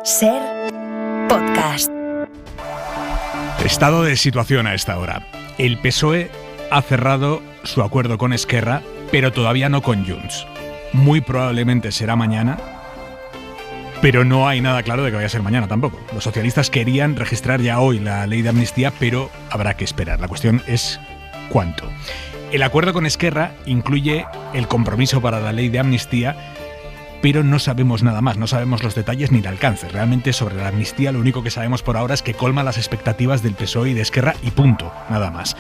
SER Podcast. Estado de situación a esta hora. El PSOE ha cerrado su acuerdo con Esquerra, pero todavía no con Junts. Muy probablemente será mañana, pero no hay nada claro de que vaya a ser mañana tampoco. Los socialistas querían registrar ya hoy la ley de amnistía, pero habrá que esperar. La cuestión es ¿cuánto? El acuerdo con Esquerra incluye el compromiso para la ley de amnistía, pero no sabemos nada más, no sabemos los detalles ni el alcance. Realmente sobre la amnistía lo único que sabemos por ahora es que colma las expectativas del PSOE y de Esquerra y punto, nada más.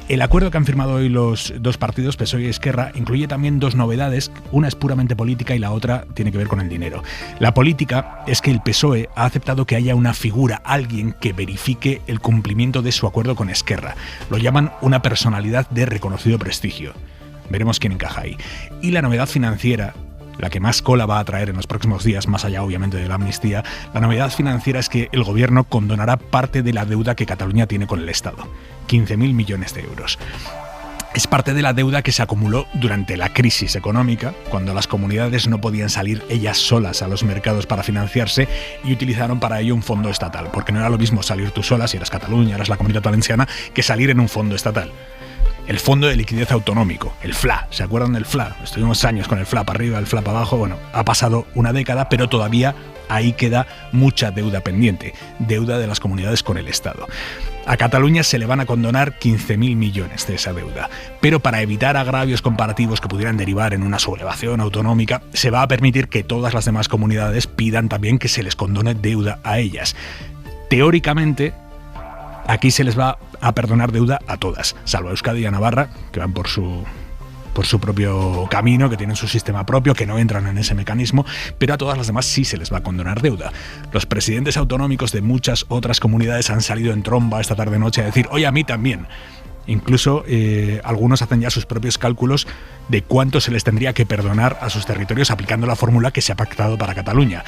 El acuerdo que han firmado hoy los dos partidos, PSOE y Esquerra, incluye también dos novedades. Una es puramente política y la otra tiene que ver con el dinero. La política es que el PSOE ha aceptado que haya una figura, alguien que verifique el cumplimiento de su acuerdo con Esquerra. Lo llaman una personalidad de reconocido prestigio. Veremos quién encaja ahí. Y la novedad financiera, la que más cola va a traer en los próximos días, más allá obviamente de la amnistía, la novedad financiera es que el gobierno condonará parte de la deuda que Cataluña tiene con el Estado, 15.000 millones de euros. Es parte de la deuda que se acumuló durante la crisis económica, cuando las comunidades no podían salir ellas solas a los mercados para financiarse y utilizaron para ello un fondo estatal, porque no era lo mismo salir tú sola, si eras Cataluña, eras la Comunidad Valenciana, que salir en un fondo estatal. El Fondo de Liquidez Autonómico, el FLA. ¿Se acuerdan del FLA? Estuvimos años con el FLA para arriba, el FLA para abajo. Bueno, ha pasado una década, pero todavía ahí queda mucha deuda pendiente. Deuda de las comunidades con el Estado. A Cataluña se le van a condonar 15.000 millones de esa deuda. Pero para evitar agravios comparativos que pudieran derivar en una sublevación autonómica, se va a permitir que todas las demás comunidades pidan también que se les condone deuda a ellas. Teóricamente, aquí se les va a perdonar deuda a todas, salvo a Euskadi y a Navarra, que van por su propio camino, que tienen su sistema propio, que no entran en ese mecanismo, pero a todas las demás sí se les va a condonar deuda. Los presidentes autonómicos de muchas otras comunidades han salido en tromba esta tarde-noche a decir, oye, a mí también. Incluso algunos hacen ya sus propios cálculos de cuánto se les tendría que perdonar a sus territorios aplicando la fórmula que se ha pactado para Cataluña.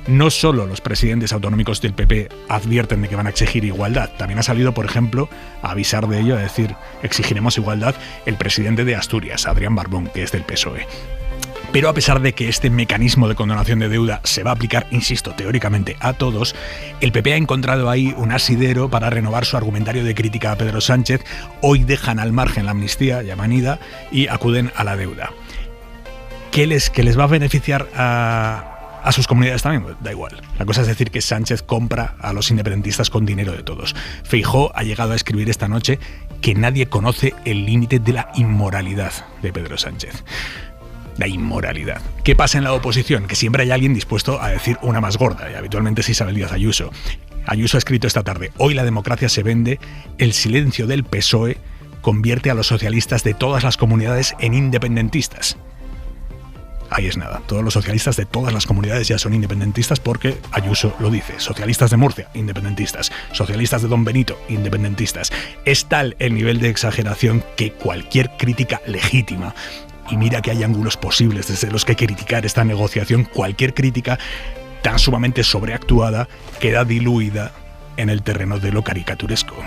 No solo los presidentes autonómicos del PP advierten de que van a exigir igualdad, también ha salido, por ejemplo, a avisar de ello, a decir, exigiremos igualdad, el presidente de Asturias, Adrián Barbón, que es del PSOE. Pero a pesar de que este mecanismo de condonación de deuda se va a aplicar, insisto, teóricamente a todos, el PP ha encontrado ahí un asidero para renovar su argumentario de crítica a Pedro Sánchez. Hoy dejan al margen la amnistía, llaman ida, y acuden a la deuda. ¿Qué les va a beneficiar a sus comunidades también? Pues da igual. La cosa es decir que Sánchez compra a los independentistas con dinero de todos. Feijóo ha llegado a escribir esta noche que nadie conoce el límite de la inmoralidad de Pedro Sánchez. La inmoralidad. ¿Qué pasa en la oposición? Que siempre hay alguien dispuesto a decir una más gorda, y habitualmente es Isabel Díaz Ayuso. Ayuso ha escrito esta tarde, hoy la democracia se vende, el silencio del PSOE convierte a los socialistas de todas las comunidades en independentistas. Ahí es nada, todos los socialistas de todas las comunidades ya son independentistas porque Ayuso lo dice. Socialistas de Murcia, independentistas. Socialistas de Don Benito, independentistas. Es tal el nivel de exageración que cualquier crítica legítima, y mira que hay ángulos posibles desde los que criticar esta negociación, cualquier crítica tan sumamente sobreactuada queda diluida en el terreno de lo caricaturesco.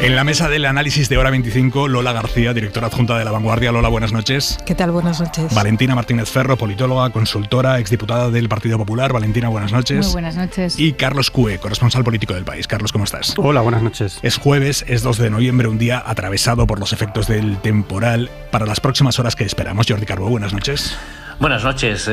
En la mesa del análisis de Hora 25, Lola García, directora adjunta de La Vanguardia. Lola, buenas noches. ¿Qué tal? Buenas noches. Valentina Martínez Ferro, politóloga, consultora, exdiputada del Partido Popular. Valentina, buenas noches. Muy buenas noches. Y Carlos Cue, corresponsal político del País. Carlos, ¿cómo estás? Hola, buenas noches. Es jueves, es 2 de noviembre, un día atravesado por los efectos del temporal. Para las próximas horas, ¿qué esperamos? Jordi Carbó, buenas noches. Buenas noches.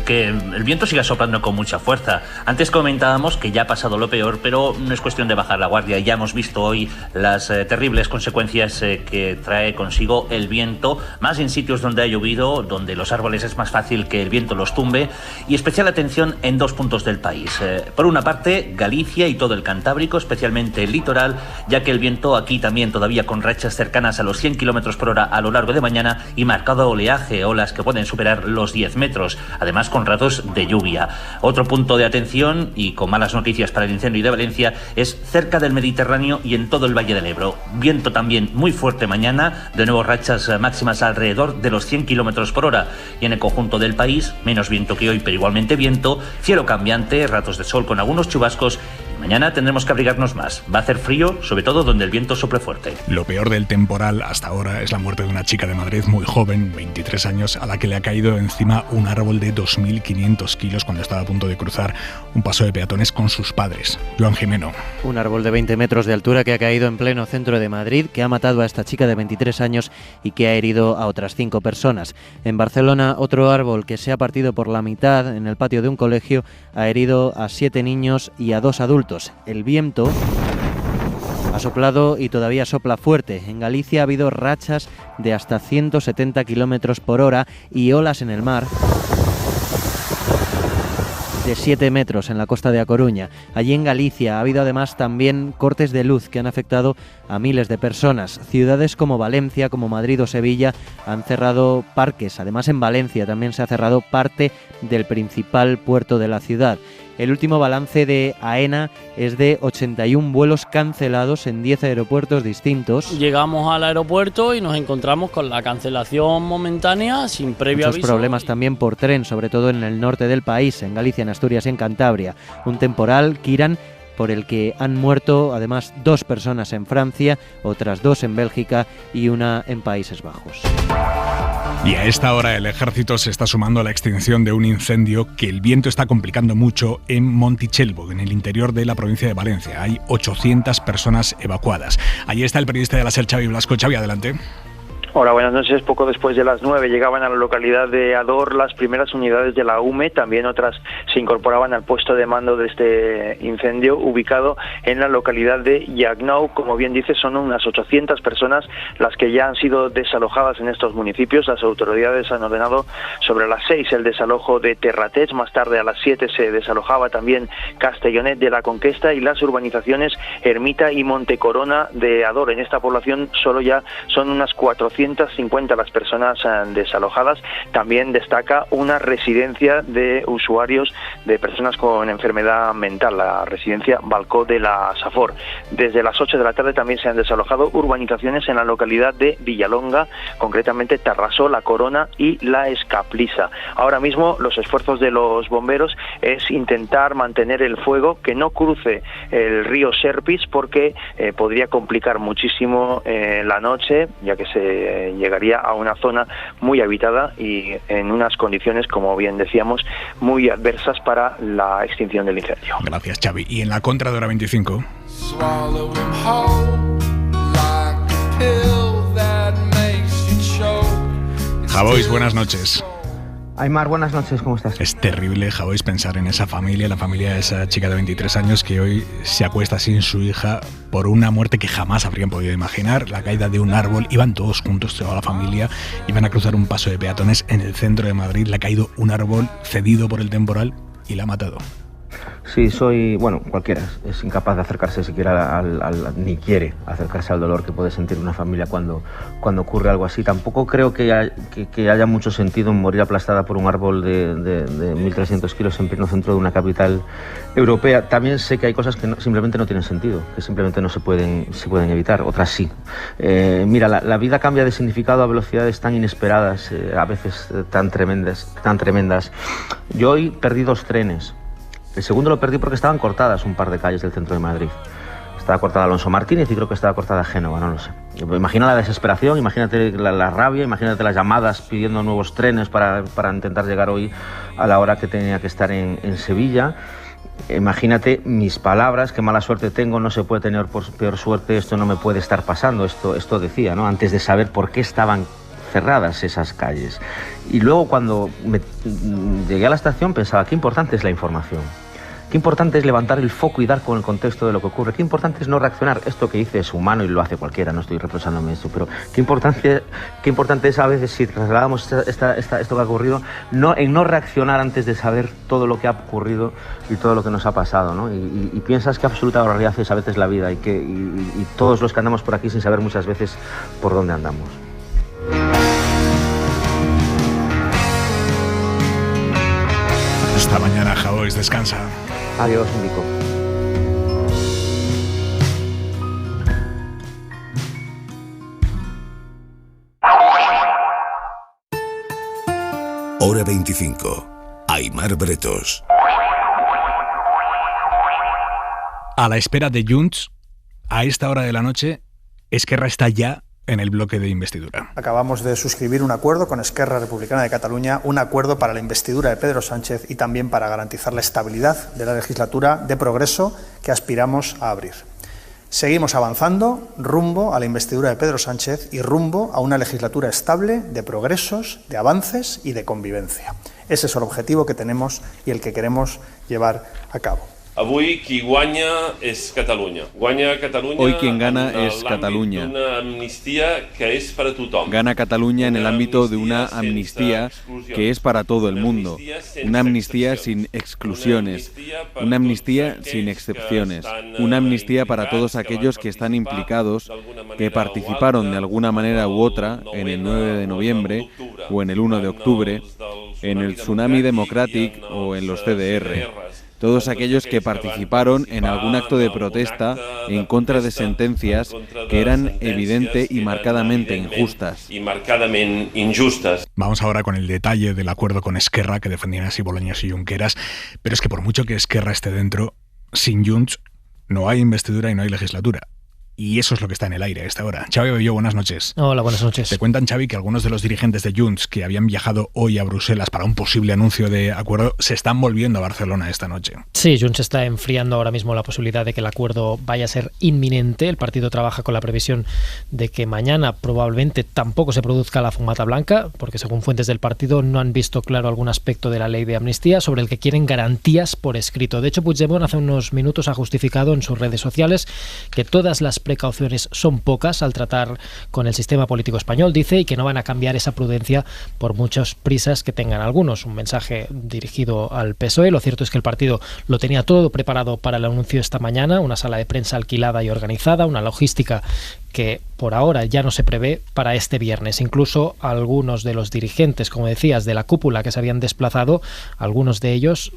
Que el viento siga soplando con mucha fuerza. Antes comentábamos que ya ha pasado lo peor, pero no es cuestión de bajar la guardia. Ya hemos visto hoy las terribles consecuencias que trae consigo el viento, más en sitios donde ha llovido, donde los árboles es más fácil que el viento los tumbe, y especial atención en dos puntos del país. Por una parte, Galicia y todo el Cantábrico, especialmente el litoral, ya que el viento aquí también todavía con rachas cercanas a los 100 km por hora a lo largo de mañana y marcado oleaje, olas que pueden superar los 10 metros, además con ratos de lluvia. Otro punto de atención, y con malas noticias para el incendio de Valencia, es cerca del Mediterráneo y en todo el Valle del Ebro. Viento también muy fuerte mañana, de nuevo rachas máximas alrededor de los 100 km por hora. Y en el conjunto del país, menos viento que hoy, pero igualmente viento, cielo cambiante, ratos de sol con algunos chubascos, Mañana tendremos que abrigarnos más. Va a hacer frío, sobre todo donde el viento sople fuerte. Lo peor del temporal hasta ahora es la muerte de una chica de Madrid muy joven, 23 años, a la que le ha caído encima un árbol de 2.500 kilos cuando estaba a punto de cruzar un paso de peatones con sus padres. Joan Jimeno. Un árbol de 20 metros de altura que ha caído en pleno centro de Madrid, que ha matado a esta chica de 23 años y que ha herido a otras 5 personas. En Barcelona, otro árbol que se ha partido por la mitad en el patio de un colegio ha herido a 7 niños y a 2 adultos. El viento ha soplado y todavía sopla fuerte. En Galicia ha habido rachas de hasta 170 kilómetros por hora y olas en el mar de 7 metros en la costa de A Coruña. Allí en Galicia ha habido además también cortes de luz que han afectado a miles de personas. Ciudades como Valencia, como Madrid o Sevilla han cerrado parques. Además, en Valencia también se ha cerrado parte del principal puerto de la ciudad. El último balance de AENA es de 81 vuelos cancelados en 10 aeropuertos distintos. Llegamos al aeropuerto y nos encontramos con la cancelación momentánea sin previo aviso. Muchos problemas también por tren, sobre todo en el norte del país, en Galicia, en Asturias y en Cantabria. Un temporal, Kiran, por el que han muerto además 2 personas en Francia, otras 2 en Bélgica y una en Países Bajos. Y a esta hora el ejército se está sumando a la extinción de un incendio que el viento está complicando mucho en Montitxelvo, en el interior de la provincia de Valencia. Hay 800 personas evacuadas. Allí está el periodista de la SER, Xavi Blasco. Xavi, adelante. Hola, buenas noches. Poco después de las 9 llegaban a la localidad de Ador las primeras unidades de la UME, también otras se incorporaban al puesto de mando de este incendio ubicado en la localidad de Llagnou. Como bien dice, son unas 800 personas las que ya han sido desalojadas en estos municipios. Las autoridades han ordenado sobre las 6 el desalojo de Terratets, más tarde a las 7 se desalojaba también Castellonet de la Conquesta y las urbanizaciones Ermita y Montecorona de Ador. En esta población solo ya son unas 450 las personas desalojadas. También destaca una residencia de usuarios de personas con enfermedad mental, la residencia Balcó de la Safor. Desde las 8 de la tarde también se han desalojado urbanizaciones en la localidad de Villalonga, concretamente Tarrasó, La Corona y La Escaplisa. Ahora mismo los esfuerzos de los bomberos es intentar mantener el fuego, que no cruce el río Serpis, porque podría complicar muchísimo la noche, ya que se llegaría a una zona muy habitada y en unas condiciones, como bien decíamos, muy adversas para la extinción del incendio. Gracias, Xavi. Y en la contra de Hora 25... Javois, buenas noches. Aymar, buenas noches, ¿cómo estás? Es terrible, Javois, pensar en esa familia, la familia de esa chica de 23 años que hoy se acuesta sin su hija por una muerte que jamás habrían podido imaginar, la caída de un árbol. Iban todos juntos, toda la familia, iban a cruzar un paso de peatones en el centro de Madrid, le ha caído un árbol cedido por el temporal y la ha matado. Sí, cualquiera es incapaz de acercarse siquiera ni quiere acercarse al dolor que puede sentir una familia cuando ocurre algo así. Tampoco creo que haya mucho sentido en morir aplastada por un árbol de 1.300 kilos en pleno centro de una capital europea. También sé que hay cosas que simplemente no tienen sentido, que simplemente no se pueden evitar, otras sí. Mira, la vida cambia de significado a velocidades tan inesperadas, a veces tan tremendas. Yo hoy perdí 2 trenes. El segundo lo perdí porque estaban cortadas un par de calles del centro de Madrid. Estaba cortada Alonso Martínez y creo que estaba cortada Génova, no lo sé. Imagina la desesperación, imagínate la rabia, imagínate las llamadas pidiendo nuevos trenes para intentar llegar hoy a la hora que tenía que estar en Sevilla. Imagínate mis palabras, qué mala suerte tengo, no se puede tener peor suerte, esto no me puede estar pasando, esto decía, ¿no? Antes de saber por qué estaban cerradas esas calles. Y luego cuando llegué a la estación pensaba, qué importante es la información. Qué importante es levantar el foco y dar con el contexto de lo que ocurre. Qué importante es no reaccionar. Esto que hice es humano y lo hace cualquiera, no estoy reprochándome esto, pero qué importante es a veces, si trasladamos esto que ha ocurrido, en no reaccionar antes de saber todo lo que ha ocurrido y todo lo que nos ha pasado, ¿no? Y piensas que absoluta realidad es a veces la vida y todos los que andamos por aquí sin saber muchas veces por dónde andamos. Hasta mañana, Javois, descansa. Adiós, Nico. Hora 25. Aymar Bretos. A la espera de Junts, a esta hora de la noche, Esquerra está ya en el bloque de investidura. Acabamos de suscribir un acuerdo con Esquerra Republicana de Cataluña, un acuerdo para la investidura de Pedro Sánchez y también para garantizar la estabilidad de la legislatura de progreso que aspiramos a abrir. Seguimos avanzando rumbo a la investidura de Pedro Sánchez y rumbo a una legislatura estable de progresos, de avances y de convivencia. Ese es el objetivo que tenemos y el que queremos llevar a cabo. Hoy quien gana es Cataluña. Hoy quien gana es Cataluña. Una amnistía que es para tothom. Gana Cataluña en el ámbito de una amnistía que es para todo el mundo. Una amnistía sin exclusiones. Una amnistía sin excepciones. Una amnistía para todos aquellos que están implicados, que participaron de alguna manera u otra en el 9 de noviembre o en el 1 de octubre, en el Tsunami Democratic o en los CDR. Todos aquellos que participaron en algún acto de protesta en contra de sentencias que eran evidente y marcadamente injustas. Vamos ahora con el detalle del acuerdo con Esquerra que defendían así Bolaños y Junqueras, pero es que por mucho que Esquerra esté dentro, sin Junts no hay investidura y no hay legislatura. Y eso es lo que está en el aire a esta hora. Xavi Abelló, buenas noches. Hola, buenas noches. Te cuentan, Xavi, que algunos de los dirigentes de Junts que habían viajado hoy a Bruselas para un posible anuncio de acuerdo se están volviendo a Barcelona esta noche. Sí, Junts está enfriando ahora mismo la posibilidad de que el acuerdo vaya a ser inminente. El partido trabaja con la previsión de que mañana probablemente tampoco se produzca la fumata blanca, porque según fuentes del partido no han visto claro algún aspecto de la ley de amnistía sobre el que quieren garantías por escrito. De hecho, Puigdemont hace unos minutos ha justificado en sus redes sociales que todas las precauciones son pocas al tratar con el sistema político español, dice, y que no van a cambiar esa prudencia por muchas prisas que tengan algunos. Un mensaje dirigido al PSOE. Lo cierto es que el partido lo tenía todo preparado para el anuncio esta mañana, una sala de prensa alquilada y organizada, una logística que por ahora ya no se prevé para este viernes. Incluso algunos de los dirigentes, como decías, de la cúpula que se habían desplazado, algunos de ellos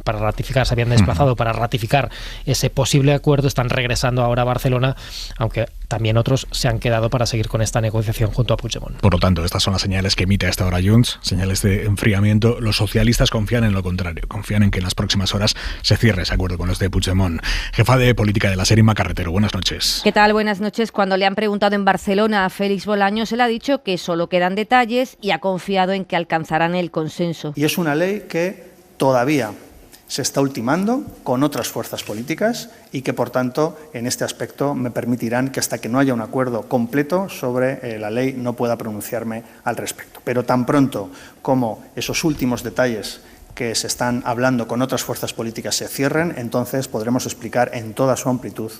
para ratificar ese posible acuerdo, están regresando ahora a Barcelona, aunque también otros se han quedado para seguir con esta negociación junto a Puigdemont. Por lo tanto, estas son las señales que emite a esta hora Junts, señales de enfriamiento. Los socialistas confían en lo contrario, confían en que en las próximas horas se cierre ese acuerdo con los de Puigdemont. Jefa de política de la SER, Imma Carretero, buenas noches. ¿Qué tal? Buenas noches. Cuando le han preguntado en Barcelona a Félix Bolaños, él ha dicho que solo quedan detalles y ha confiado en que alcanzarán el consenso. Y es una ley que todavía se está ultimando con otras fuerzas políticas y que, por tanto, en este aspecto me permitirán que hasta que no haya un acuerdo completo sobre la ley no pueda pronunciarme al respecto. Pero tan pronto como esos últimos detalles que se están hablando con otras fuerzas políticas se cierren, entonces podremos explicar en toda su amplitud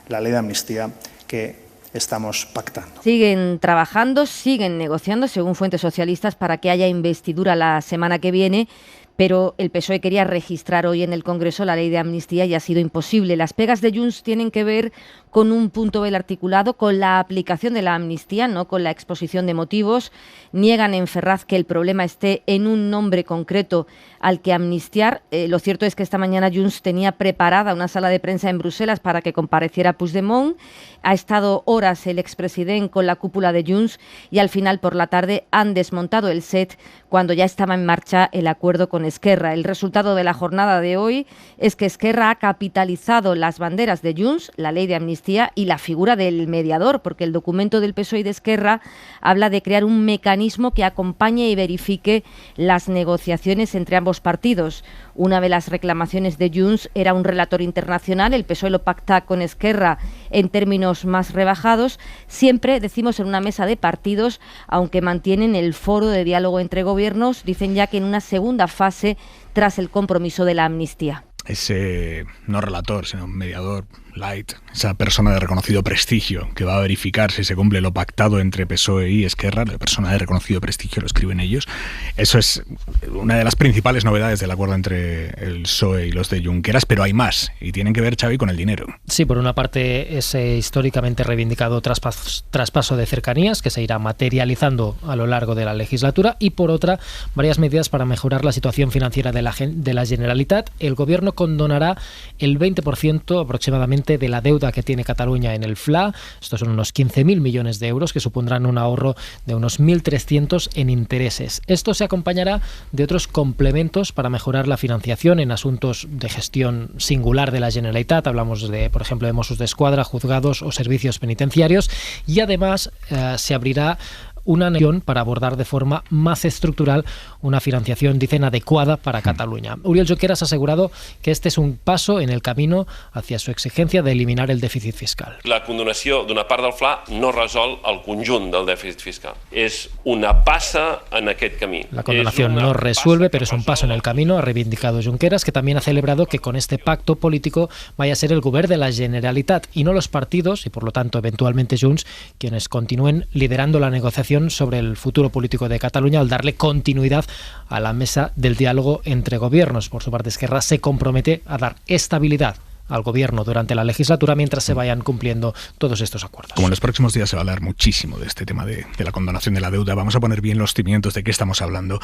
la ley de amnistía que estamos pactando. Siguen trabajando, siguen negociando, según fuentes socialistas, para que haya investidura la semana que viene, pero el PSOE quería registrar hoy en el Congreso la ley de amnistía y ha sido imposible. Las pegas de Junts tienen que ver con un punto del articulado, con la aplicación de la amnistía, no con la exposición de motivos. Niegan en Ferraz que el problema esté en un nombre concreto al que amnistiar. Lo cierto es que esta mañana Junts tenía preparada una sala de prensa en Bruselas para que compareciera Puigdemont. Ha estado horas el expresidente con la cúpula de Junts y al final por la tarde han desmontado el set cuando ya estaba en marcha el acuerdo con Esquerra. El resultado de la jornada de hoy es que Esquerra ha capitalizado las banderas de Junts, la ley de amnistía y la figura del mediador, porque el documento del PSOE y de Esquerra habla de crear un mecanismo que acompañe y verifique las negociaciones entre ambos partidos. Una de las reclamaciones de Junts era un relator internacional, el PSOE lo pacta con Esquerra en términos más rebajados, siempre, decimos, en una mesa de partidos, aunque mantienen el foro de diálogo entre gobiernos, dicen ya que en una segunda fase tras el compromiso de la amnistía. Ese no relator, sino mediador light, esa persona de reconocido prestigio que va a verificar si se cumple lo pactado entre PSOE y Esquerra, la persona de reconocido prestigio, lo escriben ellos. Eso es una de las principales novedades del acuerdo entre el PSOE y los de Junqueras, pero hay más y tienen que ver, Xavi, con el dinero. Sí, por una parte ese históricamente reivindicado traspaso de cercanías que se irá materializando a lo largo de la legislatura y por otra varias medidas para mejorar la situación financiera de la Generalitat. El gobierno condonará el 20% aproximadamente remanente de la deuda que tiene Cataluña en el FLA. Estos son unos 15.000 millones de euros que supondrán un ahorro de unos 1.300 en intereses. Esto se acompañará de otros complementos para mejorar la financiación en asuntos de gestión singular de la Generalitat. Hablamos de, por ejemplo, de Mossos d'Esquadra, juzgados o servicios penitenciarios, y además se abrirá una negociación para abordar de forma más estructural una financiación, dicen, adecuada para Cataluña. Oriol Junqueras ha asegurado que este es un paso en el camino hacia su exigencia de eliminar el déficit fiscal. La condonació d'una part del FLA no resol el conjunt del dèficit fiscal. És una passa en aquest camí. La condonación no resuelve, pero es un paso en el camino, ha reivindicado Junqueras, que también ha celebrado que con este pacto político vaya a ser el Govern de la Generalitat y no los partidos, y por lo tanto eventualmente Junts, quienes continúen liderando la negociación sobre el futuro político de Cataluña al darle continuidad a la mesa del diálogo entre gobiernos. Por su parte, Esquerra se compromete a dar estabilidad al gobierno durante la legislatura mientras se vayan cumpliendo todos estos acuerdos. Como en los próximos días se va a hablar muchísimo de este tema de la condonación de la deuda, vamos a poner bien los cimientos de qué estamos hablando.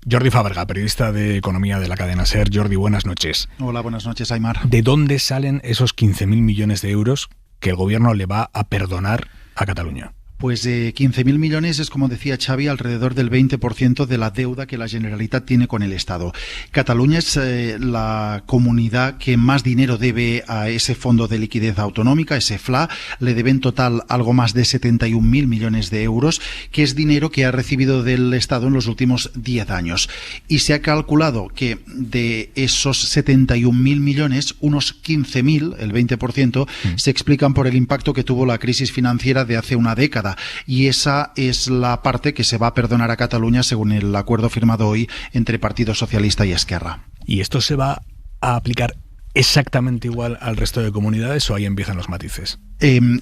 Jordi Fàbrega, periodista de economía de la cadena SER. Jordi, buenas noches. Hola, buenas noches, Aimar. ¿De dónde salen esos 15.000 millones de euros que el gobierno le va a perdonar a Cataluña? Pues 15.000 millones es, como decía Xavi, alrededor del 20% de la deuda que la Generalitat tiene con el Estado. Cataluña es la comunidad que más dinero debe a ese Fondo de Liquidez Autonómica, ese FLA. Le debe en total algo más de 71.000 millones de euros, que es dinero que ha recibido del Estado en los últimos 10 años. Y se ha calculado que de esos 71.000 millones, unos 15.000, el 20%, se explican por el impacto que tuvo la crisis financiera de hace una década. Y esa es la parte que se va a perdonar a Cataluña según el acuerdo firmado hoy entre Partido Socialista y Esquerra. ¿Y esto se va a aplicar exactamente igual al resto de comunidades o ahí empiezan los matices?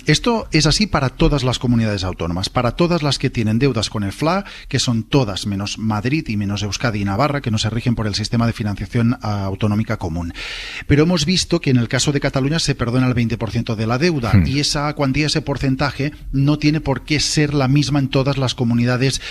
Esto es así para todas las comunidades autónomas, para todas las que tienen deudas con el FLA, que son todas menos Madrid y menos Euskadi y Navarra, que no se rigen por el sistema de financiación autonómica común. Pero hemos visto que en el caso de Cataluña se perdona el 20% de la deuda y esa cuantía, ese porcentaje, no tiene por qué ser la misma en todas las comunidades,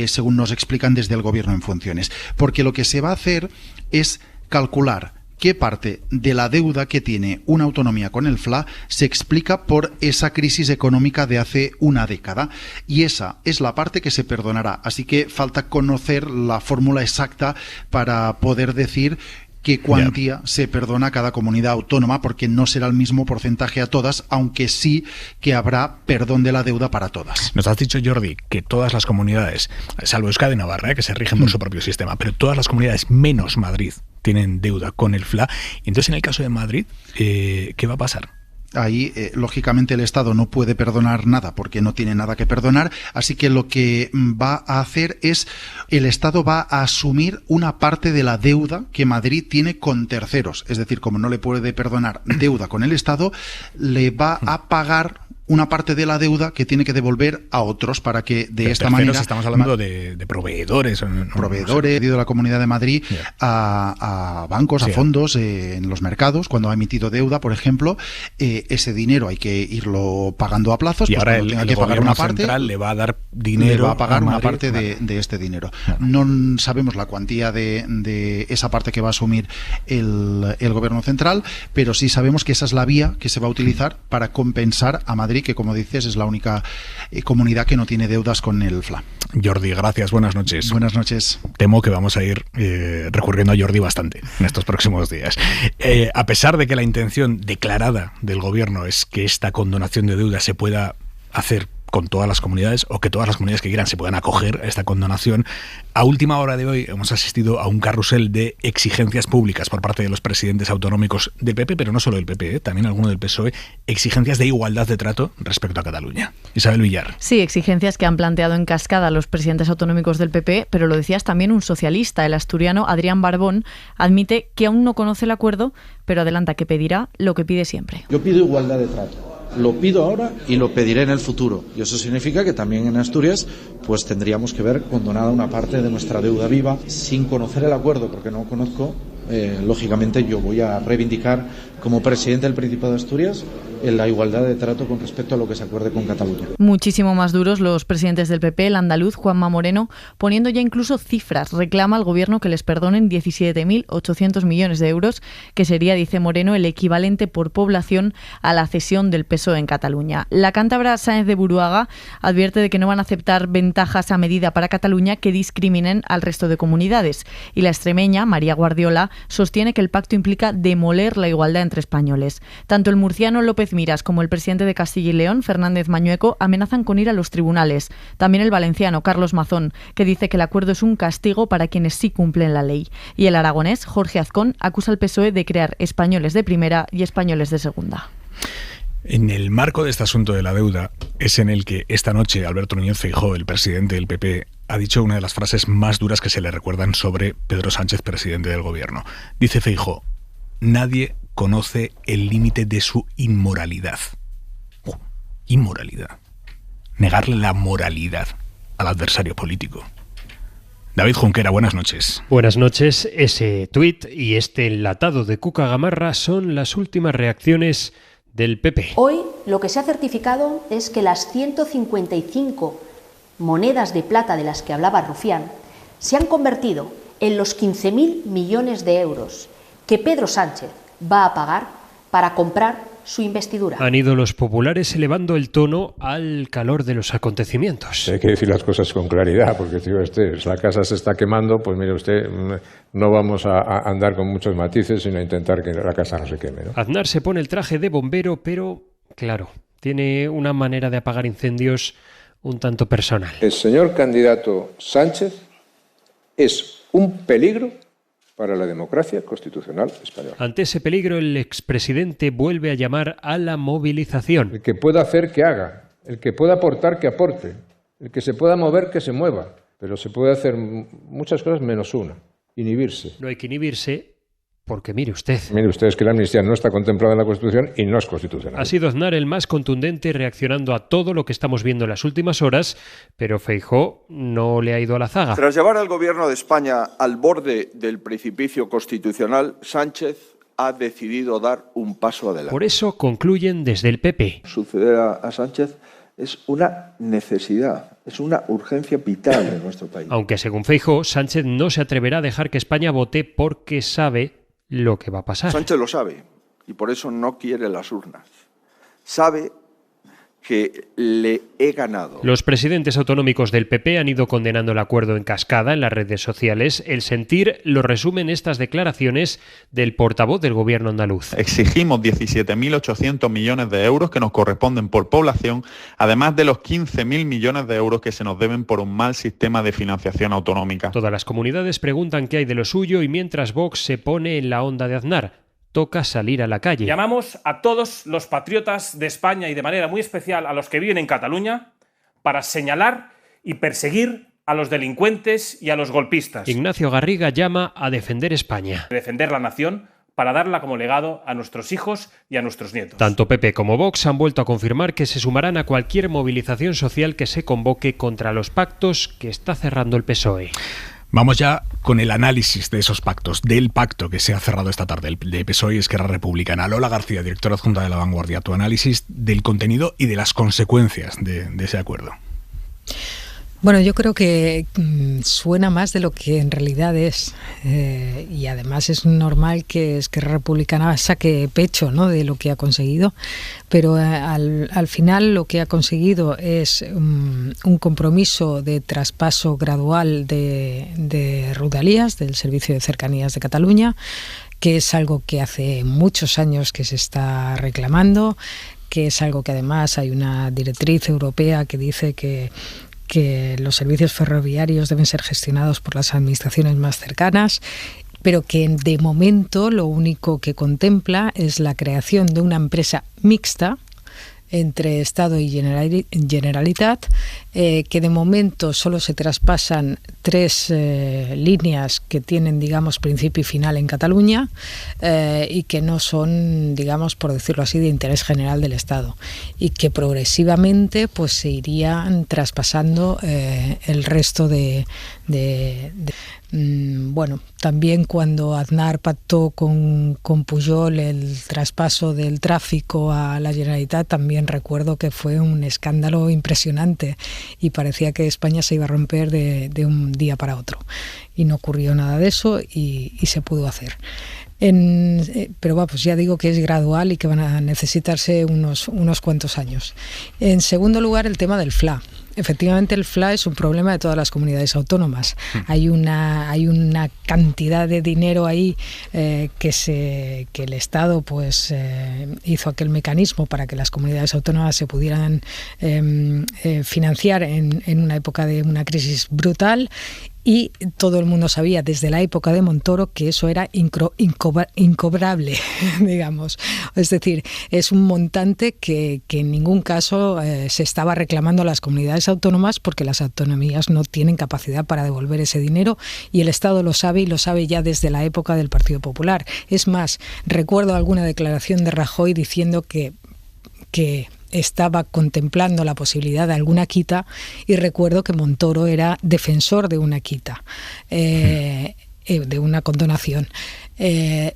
según nos explican desde el Gobierno en funciones. Porque lo que se va a hacer es calcular qué parte de la deuda que tiene una autonomía con el FLA se explica por esa crisis económica de hace una década. Y esa es la parte que se perdonará. Así que falta conocer la fórmula exacta para poder decir qué cuantía se perdona a cada comunidad autónoma, porque no será el mismo porcentaje a todas, aunque sí que habrá perdón de la deuda para todas. Nos has dicho, Jordi, que todas las comunidades, salvo Euskadi y Navarra, que se rigen por su propio sistema, pero todas las comunidades menos Madrid tienen deuda con el FLA. Entonces, en el caso de Madrid, ¿qué va a pasar? Ahí, lógicamente, el Estado no puede perdonar nada porque no tiene nada que perdonar, así que lo que va a hacer es, el Estado va a asumir una parte de la deuda que Madrid tiene con terceros. Es decir, como no le puede perdonar deuda con el Estado, le va a pagar una parte de la deuda que tiene que devolver a otros para que de esta manera... Estamos hablando de proveedores. Proveedores, de la Comunidad de Madrid a bancos, a fondos, en los mercados, cuando ha emitido deuda, por ejemplo, ese dinero hay que irlo pagando a plazos. Y pues ahora tenga que pagar una parte, central le va a dar dinero, le va a pagar a una Madrid, parte de este dinero. No sabemos la cuantía de esa parte que va a asumir el Gobierno central, pero sí sabemos que esa es la vía que se va a utilizar para compensar a Madrid, que, como dices, es la única comunidad que no tiene deudas con el FLA. Jordi, gracias, buenas noches. Buenas noches. Temo que vamos a ir recurriendo a Jordi bastante en estos próximos días. A pesar de que la intención declarada del gobierno es que esta condonación de deuda se pueda hacer con todas las comunidades, o que todas las comunidades que quieran se puedan acoger a esta condonación, a última hora de hoy hemos asistido a un carrusel de exigencias públicas por parte de los presidentes autonómicos del PP, pero no solo del PP, también alguno del PSOE, exigencias de igualdad de trato respecto a Cataluña. Isabel Villar. Sí, exigencias que han planteado en cascada los presidentes autonómicos del PP, pero lo decías también un socialista, el asturiano Adrián Barbón, admite que aún no conoce el acuerdo, pero adelanta que pedirá lo que pide siempre. Yo pido igualdad de trato. Lo pido ahora y lo pediré en el futuro. Y eso significa que también en Asturias pues tendríamos que ver condonada una parte de nuestra deuda viva sin conocer el acuerdo, porque no conozco. Lógicamente yo voy a reivindicar como presidente del Principado de Asturias en la igualdad de trato con respecto a lo que se acuerde con Cataluña. Muchísimo más duros los presidentes del PP, el andaluz Juanma Moreno, poniendo ya incluso cifras. Reclama al gobierno que les perdonen 17.800 millones de euros, que sería, dice Moreno, el equivalente por población a la cesión del PSOE en Cataluña. La cántabra Sáenz de Buruaga advierte de que no van a aceptar ventajas a medida para Cataluña que discriminen al resto de comunidades. Y la extremeña, María Guardiola, sostiene que el pacto implica demoler la igualdad entre españoles. Tanto el murciano López Miras como el presidente de Castilla y León, Fernández Mañueco, amenazan con ir a los tribunales. También el valenciano, Carlos Mazón, que dice que el acuerdo es un castigo para quienes sí cumplen la ley. Y el aragonés, Jorge Azcón, acusa al PSOE de crear españoles de primera y españoles de segunda. En el marco de este asunto de la deuda es en el que esta noche Alberto Núñez Feijóo, el presidente del PP, ha dicho una de las frases más duras que se le recuerdan sobre Pedro Sánchez, presidente del gobierno. Dice Feijóo: nadie conoce el límite de su inmoralidad. Inmoralidad. Negarle la moralidad al adversario político. David Junquera, buenas noches. Buenas noches. Ese tuit y este enlatado de Cuca Gamarra son las últimas reacciones del PP. Hoy lo que se ha certificado es que las 155 monedas de plata de las que hablaba Rufián se han convertido en los 15.000 millones de euros que Pedro Sánchez va a pagar para comprar su investidura. Han ido los populares elevando el tono al calor de los acontecimientos. Hay que decir las cosas con claridad, porque si la casa se está quemando, pues mire usted, no vamos a andar con muchos matices, sino a intentar que la casa no se queme, ¿no? Aznar se pone el traje de bombero, pero, claro, tiene una manera de apagar incendios un tanto personal. El señor candidato Sánchez es un peligro para la democracia constitucional española. Ante ese peligro, el expresidente vuelve a llamar a la movilización. El que pueda hacer, que haga. El que pueda aportar, que aporte. El que se pueda mover, que se mueva. Pero se puede hacer muchas cosas menos una: inhibirse. No hay que inhibirse porque, mire usted, es que la amnistía no está contemplada en la Constitución y no es constitucional. Ha sido Aznar el más contundente reaccionando a todo lo que estamos viendo en las últimas horas, pero Feijóo no le ha ido a la zaga. Tras llevar al gobierno de España al borde del precipicio constitucional, Sánchez ha decidido dar un paso adelante. Por eso concluyen desde el PP. Suceder a Sánchez es una necesidad, es una urgencia vital en nuestro país. Aunque según Feijóo, Sánchez no se atreverá a dejar que España vote porque sabe lo que va a pasar. Sánchez lo sabe y por eso no quiere las urnas. Sabe que le he ganado. Los presidentes autonómicos del PP han ido condenando el acuerdo en cascada en las redes sociales. El sentir lo resumen estas declaraciones del portavoz del gobierno andaluz. Exigimos 17.800 millones de euros que nos corresponden por población, además de los 15.000 millones de euros que se nos deben por un mal sistema de financiación autonómica. Todas las comunidades preguntan qué hay de lo suyo y mientras Vox se pone en la onda de Aznar. Toca salir a la calle. Llamamos a todos los patriotas de España y de manera muy especial a los que viven en Cataluña para señalar y perseguir a los delincuentes y a los golpistas. Ignacio Garriga llama a defender España. Defender la nación para darla como legado a nuestros hijos y a nuestros nietos. Tanto PP como Vox han vuelto a confirmar que se sumarán a cualquier movilización social que se convoque contra los pactos que está cerrando el PSOE. Vamos ya con el análisis de esos pactos, del pacto que se ha cerrado esta tarde, el de PSOE y Esquerra Republicana. Lola García, directora adjunta de La Vanguardia, tu análisis del contenido y de las consecuencias de ese acuerdo. Bueno, yo creo que suena más de lo que en realidad es, y además es normal que Esquerra Republicana saque pecho, ¿no?, de lo que ha conseguido, pero al final lo que ha conseguido es un compromiso de traspaso gradual de Rodalies, del Servicio de Cercanías de Cataluña, que es algo que hace muchos años que se está reclamando, que es algo que además hay una directriz europea que dice que los servicios ferroviarios deben ser gestionados por las administraciones más cercanas, pero que de momento lo único que contempla es la creación de una empresa mixta entre Estado y Generalitat, que de momento solo se traspasan 3 líneas que tienen, digamos, principio y final en Cataluña, y que no son, digamos, por decirlo así, de interés general del Estado, y que progresivamente pues se irían traspasando el resto de bueno, también cuando Aznar pactó con Pujol el traspaso del tráfico a la Generalitat, también recuerdo que fue un escándalo impresionante y parecía que España se iba a romper de un día para otro. Y no ocurrió nada de eso y se pudo hacer. Pero pues ya digo que es gradual y que van a necesitarse unos cuantos años. En segundo lugar, el tema del FLA. Efectivamente, el FLA es un problema de todas las comunidades autónomas. Hay una cantidad de dinero ahí que el Estado pues hizo aquel mecanismo para que las comunidades autónomas se pudieran financiar en una época de una crisis brutal. Y todo el mundo sabía desde la época de Montoro que eso era incobrable, digamos. Es decir, es un montante que en ningún caso se estaba reclamando a las comunidades autónomas porque las autonomías no tienen capacidad para devolver ese dinero y el Estado lo sabe y lo sabe ya desde la época del Partido Popular. Es más, recuerdo alguna declaración de Rajoy diciendo que estaba contemplando la posibilidad de alguna quita y recuerdo que Montoro era defensor de una quita, de una condonación.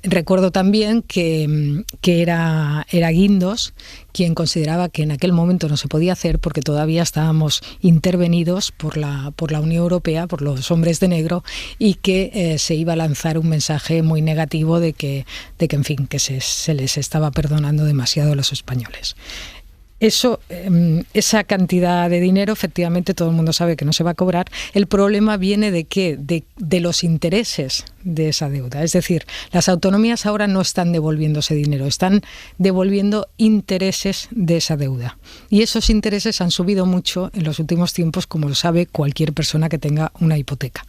Recuerdo también que era Guindos quien consideraba que en aquel momento no se podía hacer porque todavía estábamos intervenidos por la Unión Europea, por los hombres de negro, y que se iba a lanzar un mensaje muy negativo de que en fin, que se les estaba perdonando demasiado a los españoles. Esa cantidad de dinero, efectivamente, todo el mundo sabe que no se va a cobrar. El problema viene de ¿qué? De los intereses de esa deuda. Es decir, las autonomías ahora no están devolviendo ese dinero, están devolviendo intereses de esa deuda. Y esos intereses han subido mucho en los últimos tiempos, como lo sabe cualquier persona que tenga una hipoteca.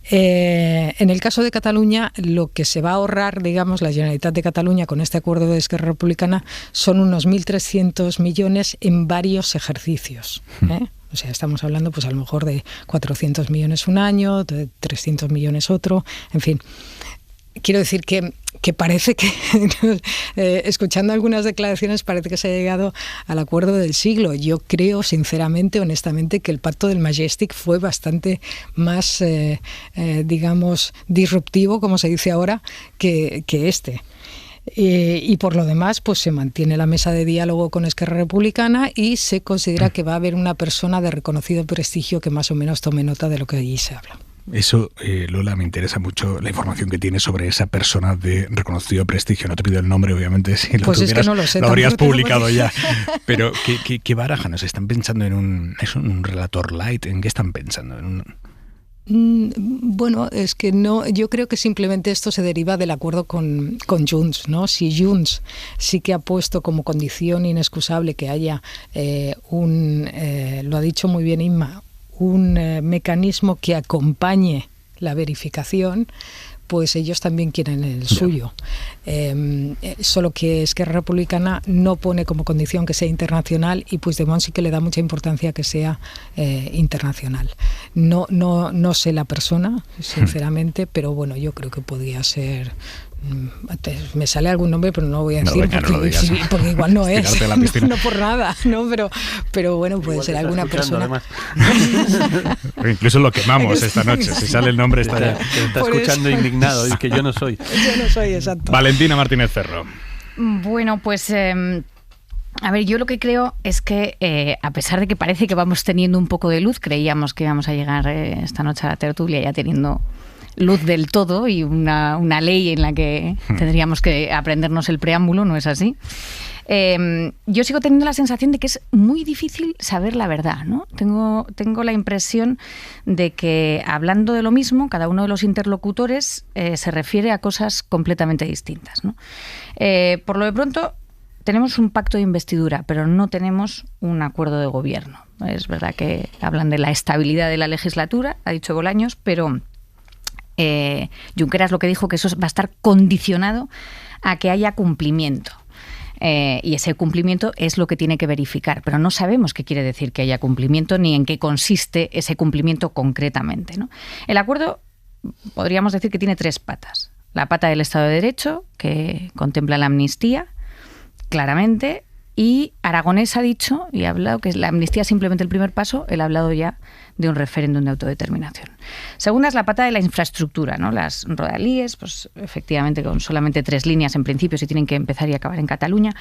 En el caso de Cataluña, lo que se va a ahorrar, digamos, la Generalitat de Cataluña con este acuerdo de Esquerra Republicana son unos 1.300 millones en varios ejercicios. O sea, estamos hablando pues a lo mejor de 400 millones un año, de 300 millones otro, en fin. Quiero decir que parece que, escuchando algunas declaraciones, parece que se ha llegado al acuerdo del siglo. Yo creo, sinceramente, honestamente, que el pacto del Majestic fue bastante más, digamos, disruptivo, como se dice ahora, que este. Y por lo demás, pues se mantiene la mesa de diálogo con Esquerra Republicana y se considera que va a haber una persona de reconocido prestigio que más o menos tome nota de lo que allí se habla. Eso, Lola, me interesa mucho la información que tienes sobre esa persona de reconocido prestigio. No te pido el nombre, obviamente, si lo pues tuvieras, es que no lo sé, lo habrías publicado ya. Pero, ¿qué barajan? ¿Nos están pensando en un relator light? ¿En qué están pensando? Bueno, es que no, yo creo que simplemente esto se deriva del acuerdo con Junts, ¿no? Si Junts sí que ha puesto como condición inexcusable que haya lo ha dicho muy bien Inma, un mecanismo que acompañe la verificación, pues ellos también quieren el suyo. Solo que Esquerra Republicana no pone como condición que sea internacional y Puigdemont sí que le da mucha importancia a que sea internacional. No sé la persona, sinceramente, pero bueno, yo creo que podría ser... Me sale algún nombre, pero no lo voy a decir porque igual no es, no por nada, ¿no? Pero bueno, puede ser alguna persona. Incluso lo quemamos esta noche, si sale el nombre está ya. Está escuchando indignado, y que yo no soy. Yo no soy, exacto. Valentina Martínez Ferro. Bueno, pues... A ver, yo lo que creo es que a pesar de que parece que vamos teniendo un poco de luz, creíamos que íbamos a llegar esta noche a la tertulia ya teniendo luz del todo y una ley en la que tendríamos que aprendernos el preámbulo, ¿no es así? Yo sigo teniendo la sensación de que es muy difícil saber la verdad, ¿no? Tengo la impresión de que hablando de lo mismo, cada uno de los interlocutores se refiere a cosas completamente distintas, ¿no? Por lo de pronto, tenemos un pacto de investidura, pero no tenemos un acuerdo de gobierno. Es verdad que hablan de la estabilidad de la legislatura, ha dicho Bolaños, pero Junqueras lo que dijo que eso va a estar condicionado a que haya cumplimiento. Y ese cumplimiento es lo que tiene que verificar, pero no sabemos qué quiere decir que haya cumplimiento ni en qué consiste ese cumplimiento concretamente, ¿no? El acuerdo podríamos decir que tiene tres patas. La pata del Estado de Derecho, que contempla la amnistía, claramente, Y Aragonés ha dicho y ha hablado que la amnistía es simplemente el primer paso. Él ha hablado ya de un referéndum de autodeterminación. Segunda es la pata de la infraestructura, ¿no? Las rodalíes, pues efectivamente con solamente 3 líneas en principio, si tienen que empezar y acabar en Cataluña.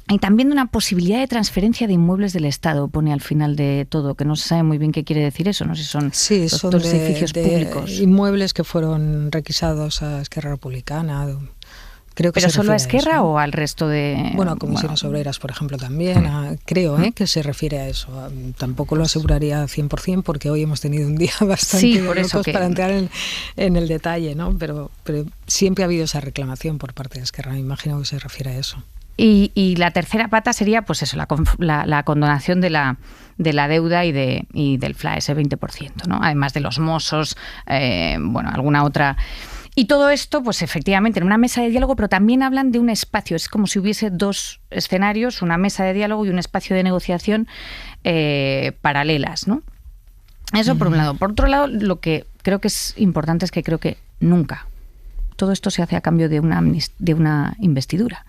Y también de una posibilidad de transferencia de inmuebles del Estado, pone al final de todo, que no se sabe muy bien qué quiere decir eso, no sé si son, son los edificios públicos. Inmuebles que fueron requisados a Esquerra Republicana. Creo que ¿pero solo a Esquerra eso, ¿no? o al resto de...? Bueno, a comisiones obreras, por ejemplo, también. Creo que se refiere a eso. Tampoco lo aseguraría 100% porque hoy hemos tenido un día bastante locos para entrar en el detalle, ¿no? Pero siempre ha habido esa reclamación por parte de Esquerra. Me imagino que se refiere a eso. Y la tercera pata sería, pues eso, la condonación de la deuda y del FLA, ese 20%, ¿no? Además de los mossos, alguna otra... Y todo esto, pues efectivamente, en una mesa de diálogo, pero también hablan de un espacio. Es como si hubiese 2 escenarios, una mesa de diálogo y un espacio de negociación paralelas, ¿no? Eso por un lado. Por otro lado, lo que creo que es importante es que creo que nunca todo esto se hace a cambio de una investidura.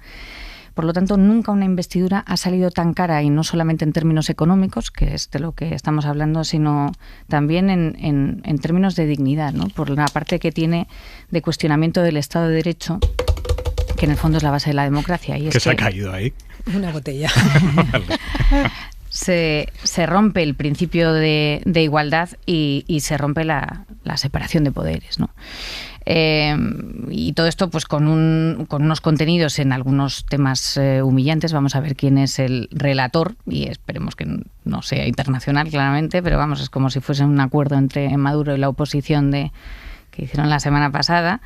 Por lo tanto, nunca una investidura ha salido tan cara, y no solamente en términos económicos, que es de lo que estamos hablando, sino también en términos de dignidad, ¿no? Por la parte que tiene de cuestionamiento del Estado de Derecho, que en el fondo es la base de la democracia. Y es ¿Qué se ha caído ahí? Una botella. Se rompe el principio de igualdad y se rompe la separación de poderes, ¿no? Y todo esto pues con unos contenidos en algunos temas humillantes. Vamos a ver quién es el relator y esperemos que no sea internacional, claramente, pero vamos, es como si fuese un acuerdo entre Maduro y la oposición que hicieron la semana pasada.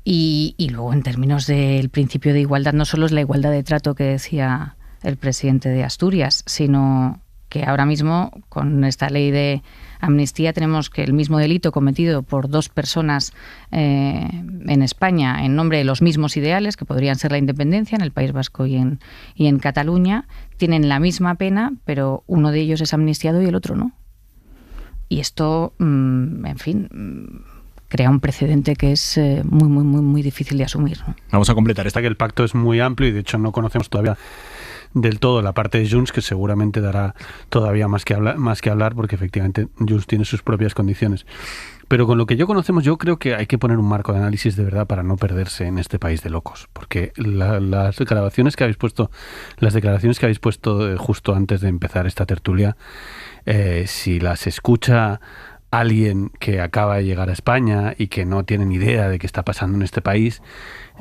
Y luego, en términos del principio de igualdad, no solo es la igualdad de trato que decía el presidente de Asturias, sino que ahora mismo con esta ley de amnistía tenemos que el mismo delito cometido por 2 personas en España en nombre de los mismos ideales, que podrían ser la independencia en el País Vasco y en Cataluña, tienen la misma pena, pero uno de ellos es amnistiado y el otro no. Y esto, en fin, crea un precedente que es muy, muy, muy, muy difícil de asumir, ¿no? Vamos a completar esta, que el pacto es muy amplio y de hecho no conocemos todavía del todo la parte de Junts, que seguramente dará todavía más que hablar porque efectivamente Junts tiene sus propias condiciones. Pero con lo que yo conocemos, yo creo que hay que poner un marco de análisis de verdad para no perderse en este país de locos, porque las declaraciones que habéis puesto justo antes de empezar esta tertulia, si las escucha alguien que acaba de llegar a España y que no tiene ni idea de qué está pasando en este país,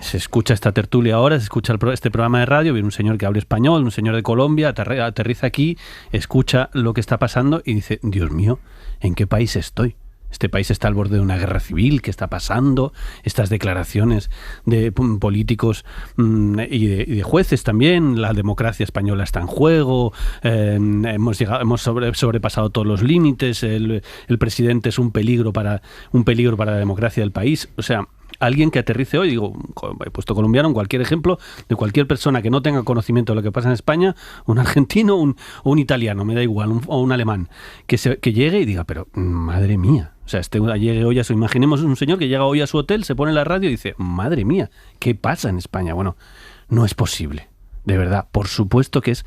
se escucha esta tertulia ahora, se escucha este programa de radio, viene un señor que habla español, un señor de Colombia, aterriza aquí, escucha lo que está pasando y dice, Dios mío, ¿en qué país estoy? Este país está al borde de una guerra civil. ¿Qué está pasando? Estas declaraciones de políticos y de jueces también. La democracia española está en juego. Hemos sobrepasado todos los límites. El presidente es un peligro para la democracia del país. O sea, alguien que aterrice hoy, digo, he puesto colombiano, cualquier ejemplo de cualquier persona que no tenga conocimiento de lo que pasa en España, un argentino o un italiano, me da igual, o un alemán, que llegue y diga, pero madre mía. O sea, llegue hoy imaginemos un señor que llega hoy a su hotel, se pone en la radio y dice, madre mía, ¿qué pasa en España? Bueno, no es posible, de verdad. Por supuesto que es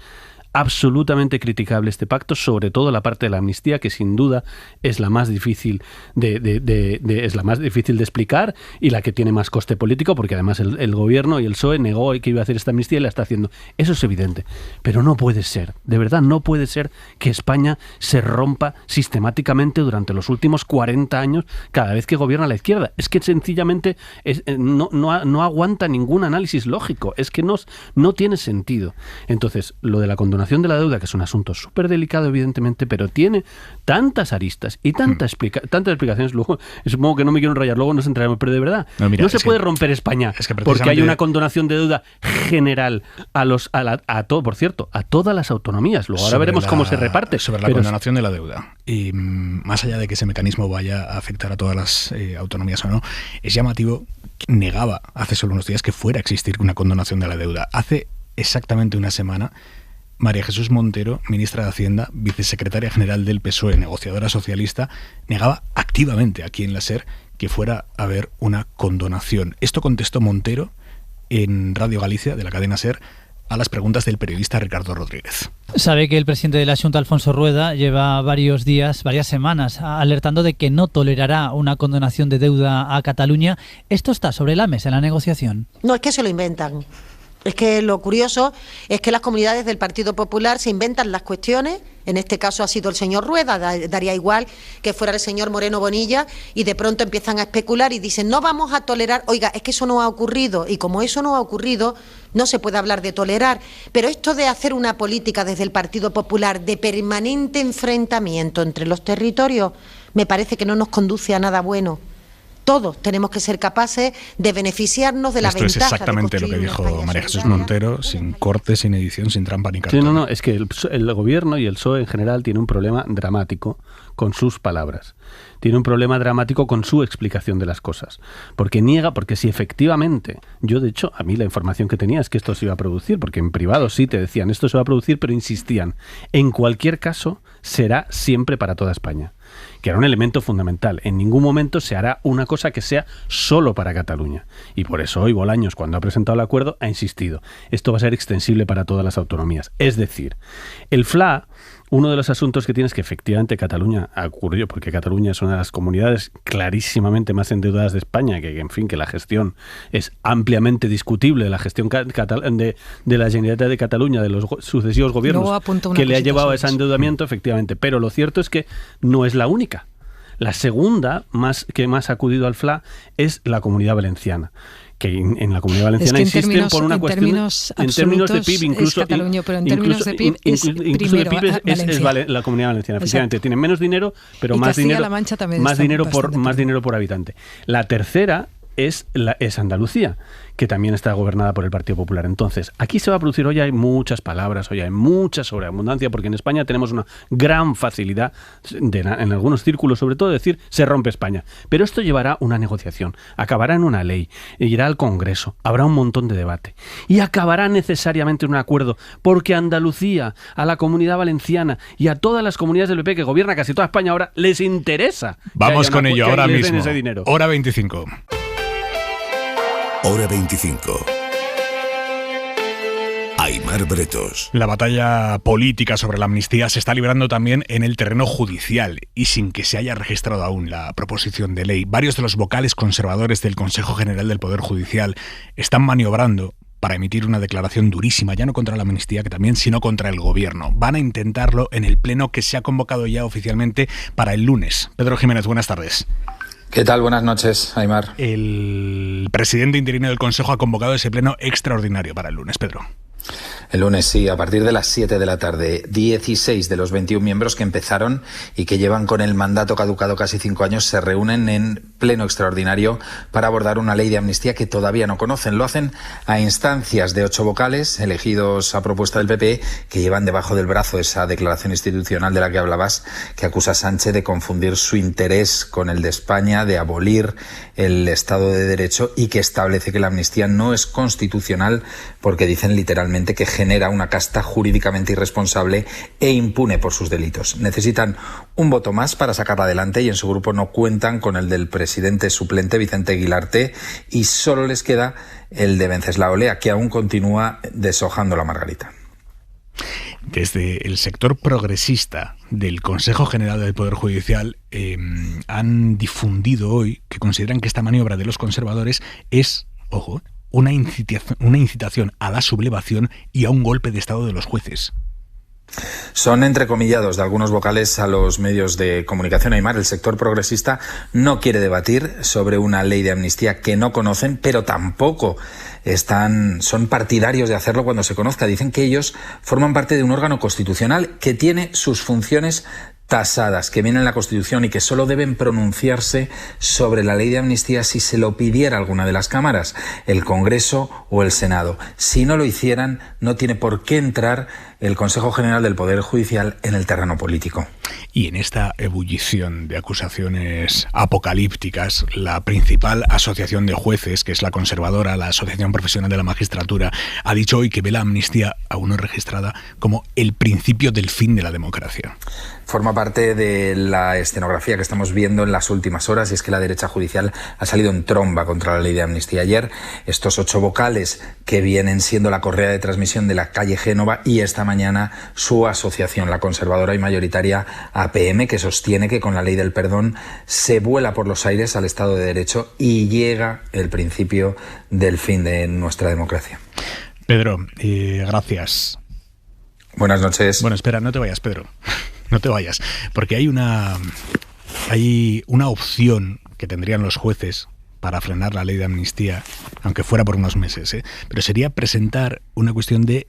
absolutamente criticable este pacto, sobre todo la parte de la amnistía, que sin duda es la más difícil es la más difícil de explicar y la que tiene más coste político, porque además el gobierno y el PSOE negó que iba a hacer esta amnistía y la está haciendo. Eso es evidente, pero no puede ser, de verdad no puede ser que España se rompa sistemáticamente durante los últimos 40 años cada vez que gobierna la izquierda. Es que sencillamente no aguanta ningún análisis lógico, es que no tiene sentido. Entonces, lo de la condonación de la deuda, que es un asunto súper delicado evidentemente, pero tiene tantas aristas y tantas explicaciones, luego supongo que no me quiero enrollar, luego nos entraremos, pero de verdad no se puede romper España porque hay una condonación de deuda general a todas las autonomías. Luego ahora veremos cómo se reparte. Sobre la condonación de la deuda, y más allá de que ese mecanismo vaya a afectar a todas las autonomías o no, es llamativo que negaba hace solo unos días que fuera a existir una condonación de la deuda. Hace exactamente una semana María Jesús Montero, ministra de Hacienda, vicesecretaria general del PSOE, negociadora socialista, negaba activamente aquí en la SER que fuera a haber una condonación. Esto contestó Montero en Radio Galicia, de la cadena SER, a las preguntas del periodista Ricardo Rodríguez. Sabe que el presidente de la Xunta, Alfonso Rueda, lleva varias semanas alertando de que no tolerará una condonación de deuda a Cataluña. ¿Esto está sobre la mesa en la negociación? No, es que se lo inventan. Es que lo curioso es que las comunidades del Partido Popular se inventan las cuestiones. En este caso ha sido el señor Rueda, daría igual que fuera el señor Moreno Bonilla, y de pronto empiezan a especular y dicen no vamos a tolerar. Oiga, es que eso no ha ocurrido, y como eso no ha ocurrido, no se puede hablar de tolerar. Pero esto de hacer una política desde el Partido Popular de permanente enfrentamiento entre los territorios, me parece que no nos conduce a nada bueno. Todos tenemos que ser capaces de beneficiarnos de la ventaja. Esto es exactamente lo que dijo María Jesús Montero, sin corte, sin edición, sin trampa ni cartón. Sí, no, es que el gobierno y el PSOE en general tiene un problema dramático con sus palabras. Tiene un problema dramático con su explicación de las cosas. Porque si efectivamente, yo de hecho, a mí la información que tenía es que esto se iba a producir, porque en privado sí te decían esto se va a producir, pero insistían, en cualquier caso será siempre para toda España, que era un elemento fundamental. En ningún momento se hará una cosa que sea solo para Cataluña. Y por eso hoy Bolaños, cuando ha presentado el acuerdo, ha insistido. Esto va a ser extensible para todas las autonomías. Es decir, el FLA, uno de los asuntos que tiene es que efectivamente Cataluña ha ocurrido, porque Cataluña es una de las comunidades clarísimamente más endeudadas de España, que en fin, que la gestión es ampliamente discutible, la gestión de la Generalitat de Cataluña, de los sucesivos gobiernos, que le ha llevado a ese endeudamiento, efectivamente. Pero lo cierto es que no es la única. La segunda que más ha acudido al FLA es la Comunidad Valenciana, que en la Comunidad Valenciana insisten por una cuestión en términos de PIB, incluso Cataluña, pero en términos de PIB es primero es la Comunidad Valenciana. Efectivamente, tienen menos dinero, pero más dinero por habitante. La tercera es Andalucía, que también está gobernada por el Partido Popular. Entonces, aquí se va a producir, hoy hay muchas palabras, hoy hay mucha sobreabundancia, porque en España tenemos una gran facilidad, en algunos círculos sobre todo, de decir, se rompe España. Pero esto llevará una negociación, acabará en una ley, irá al Congreso, habrá un montón de debate, y acabará necesariamente en un acuerdo, porque a Andalucía, a la Comunidad Valenciana y a todas las comunidades del PP que gobierna casi toda España ahora, les interesa. Vamos con ello ahora mismo. Hora 25. Hora 25. Aimar Bretos. La batalla política sobre la amnistía se está librando también en el terreno judicial y sin que se haya registrado aún la proposición de ley. Varios de los vocales conservadores del Consejo General del Poder Judicial están maniobrando para emitir una declaración durísima, ya no contra la amnistía, que también, sino contra el gobierno. Van a intentarlo en el pleno que se ha convocado ya oficialmente para el lunes. Pedro Jiménez, buenas tardes. ¿Qué tal? Buenas noches, Aimar. El presidente interino del Consejo ha convocado ese pleno extraordinario para el lunes, Pedro. El lunes, sí, a partir de las 7 de la tarde. 16 de los 21 miembros que empezaron y que llevan con el mandato caducado casi 5 años se reúnen en pleno extraordinario para abordar una ley de amnistía que todavía no conocen. Lo hacen a instancias de 8 vocales elegidos a propuesta del PP, que llevan debajo del brazo esa declaración institucional de la que hablabas, que acusa a Sánchez de confundir su interés con el de España, de abolir el Estado de Derecho, y que establece que la amnistía no es constitucional porque dicen literalmente que genera una casta jurídicamente irresponsable e impune por sus delitos. Necesitan un voto más para sacarla adelante y en su grupo no cuentan con el del presidente suplente Vicente Guilarte y solo les queda el de Venceslao Lea, que aún continúa deshojando la margarita. Desde el sector progresista del Consejo General del Poder Judicial han difundido hoy que consideran que esta maniobra de los conservadores es, ojo, una incitación a la sublevación y a un golpe de Estado de los jueces. Son entrecomillados de algunos vocales a los medios de comunicación. Aimar, el sector progresista no quiere debatir sobre una ley de amnistía que no conocen, pero tampoco son partidarios de hacerlo cuando se conozca. Dicen que ellos forman parte de un órgano constitucional que tiene sus funciones tasadas, que viene en la Constitución y que solo deben pronunciarse sobre la ley de amnistía si se lo pidiera alguna de las cámaras, el Congreso o el Senado. Si no lo hicieran, no tiene por qué entrar el Consejo General del Poder Judicial en el terreno político. Y en esta ebullición de acusaciones apocalípticas, la principal asociación de jueces, que es la conservadora, la Asociación Profesional de la Magistratura, ha dicho hoy que ve la amnistía, aún no registrada, como el principio del fin de la democracia. Forma parte de la escenografía que estamos viendo en las últimas horas, y es que la derecha judicial ha salido en tromba contra la ley de amnistía. Ayer, estos 8 vocales que vienen siendo la correa de transmisión de la calle Génova, y esta mañana su asociación, la conservadora y mayoritaria APM, que sostiene que con la ley del perdón se vuela por los aires al Estado de Derecho y llega el principio del fin de nuestra democracia. Pedro, gracias. Buenas noches. Bueno, espera, no te vayas, Pedro. No te vayas, porque hay una opción que tendrían los jueces para frenar la ley de amnistía, aunque fuera por unos meses, pero sería presentar una cuestión de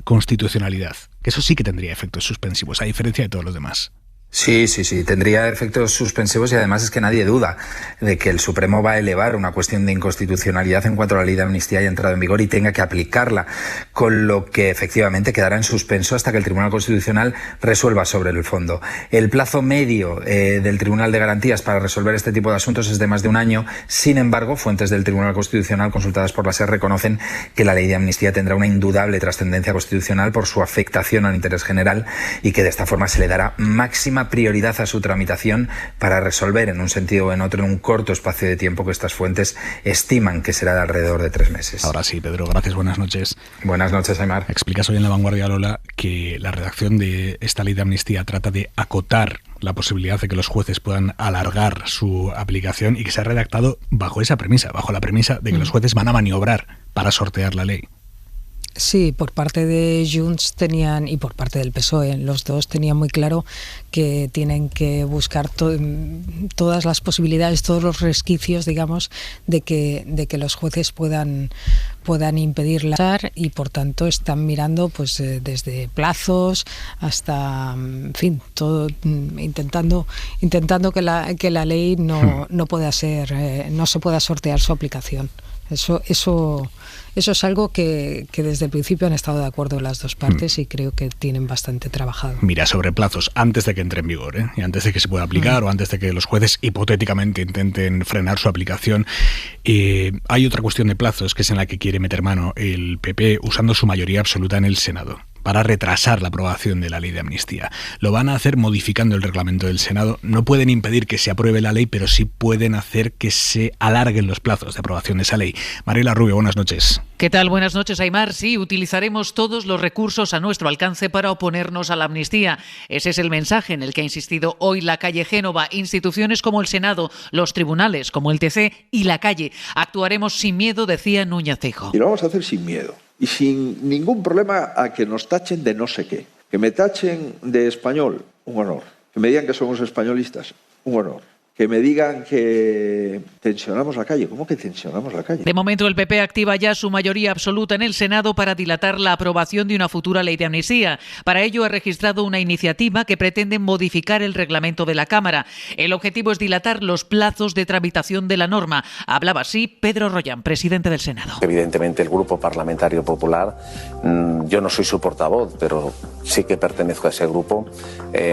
constitucionalidad, que eso sí que tendría efectos suspensivos, a diferencia de todos los demás. Sí, tendría efectos suspensivos, y además es que nadie duda de que el Supremo va a elevar una cuestión de inconstitucionalidad en cuanto a la ley de amnistía haya entrado en vigor y tenga que aplicarla, con lo que efectivamente quedará en suspenso hasta que el Tribunal Constitucional resuelva sobre el fondo. El plazo medio del Tribunal de Garantías para resolver este tipo de asuntos es de más de un año. Sin embargo, fuentes del Tribunal Constitucional consultadas por la SER reconocen que la ley de amnistía tendrá una indudable trascendencia constitucional por su afectación al interés general, y que de esta forma se le dará máxima prioridad a su tramitación para resolver en un sentido o en otro en un corto espacio de tiempo que estas fuentes estiman que será de alrededor de 3 meses. Ahora sí, Pedro, gracias, buenas noches. Buenas noches, Aymar. Explicas hoy en La Vanguardia, Lola, que la redacción de esta ley de amnistía trata de acotar la posibilidad de que los jueces puedan alargar su aplicación, y que se ha redactado bajo esa premisa, bajo la premisa de que los jueces van a maniobrar para sortear la ley. Sí, por parte de Junts tenían, y por parte del PSOE, los dos tenían muy claro que tienen que buscar todas las posibilidades, todos los resquicios, digamos, de que los jueces puedan impedirla, y por tanto están mirando pues desde plazos hasta, en fin, todo, intentando que la ley no pueda ser, no se pueda sortear su aplicación. Eso es algo que desde el principio han estado de acuerdo las dos partes, y creo que tienen bastante trabajado. Mira, sobre plazos, antes de que entre en vigor, y antes de que se pueda aplicar, o antes de que los jueces hipotéticamente intenten frenar su aplicación, hay otra cuestión de plazos, que es en la que quiere meter mano el PP usando su mayoría absoluta en el Senado para retrasar la aprobación de la ley de amnistía. Lo van a hacer modificando el reglamento del Senado. No pueden impedir que se apruebe la ley, pero sí pueden hacer que se alarguen los plazos de aprobación de esa ley. Mariela Rubio, buenas noches. ¿Qué tal? Buenas noches, Aymar. Sí, utilizaremos todos los recursos a nuestro alcance para oponernos a la amnistía. Ese es el mensaje en el que ha insistido hoy la calle Génova. Instituciones como el Senado, los tribunales como el TC y la calle. Actuaremos sin miedo, decía Núñez Feijóo. Y lo vamos a hacer sin miedo y sin ningún problema a que nos tachen de no sé qué. Que me tachen de español, un honor. Que me digan que somos españolistas, un honor. Que me digan que tensionamos la calle. ¿Cómo que tensionamos la calle? De momento el PP activa ya su mayoría absoluta en el Senado para dilatar la aprobación de una futura ley de amnistía. Para ello ha registrado una iniciativa que pretende modificar el reglamento de la Cámara. El objetivo es dilatar los plazos de tramitación de la norma. Hablaba así Pedro Rollán, presidente del Senado. Evidentemente el Grupo Parlamentario Popular, yo no soy su portavoz, pero sí que pertenezco a ese grupo,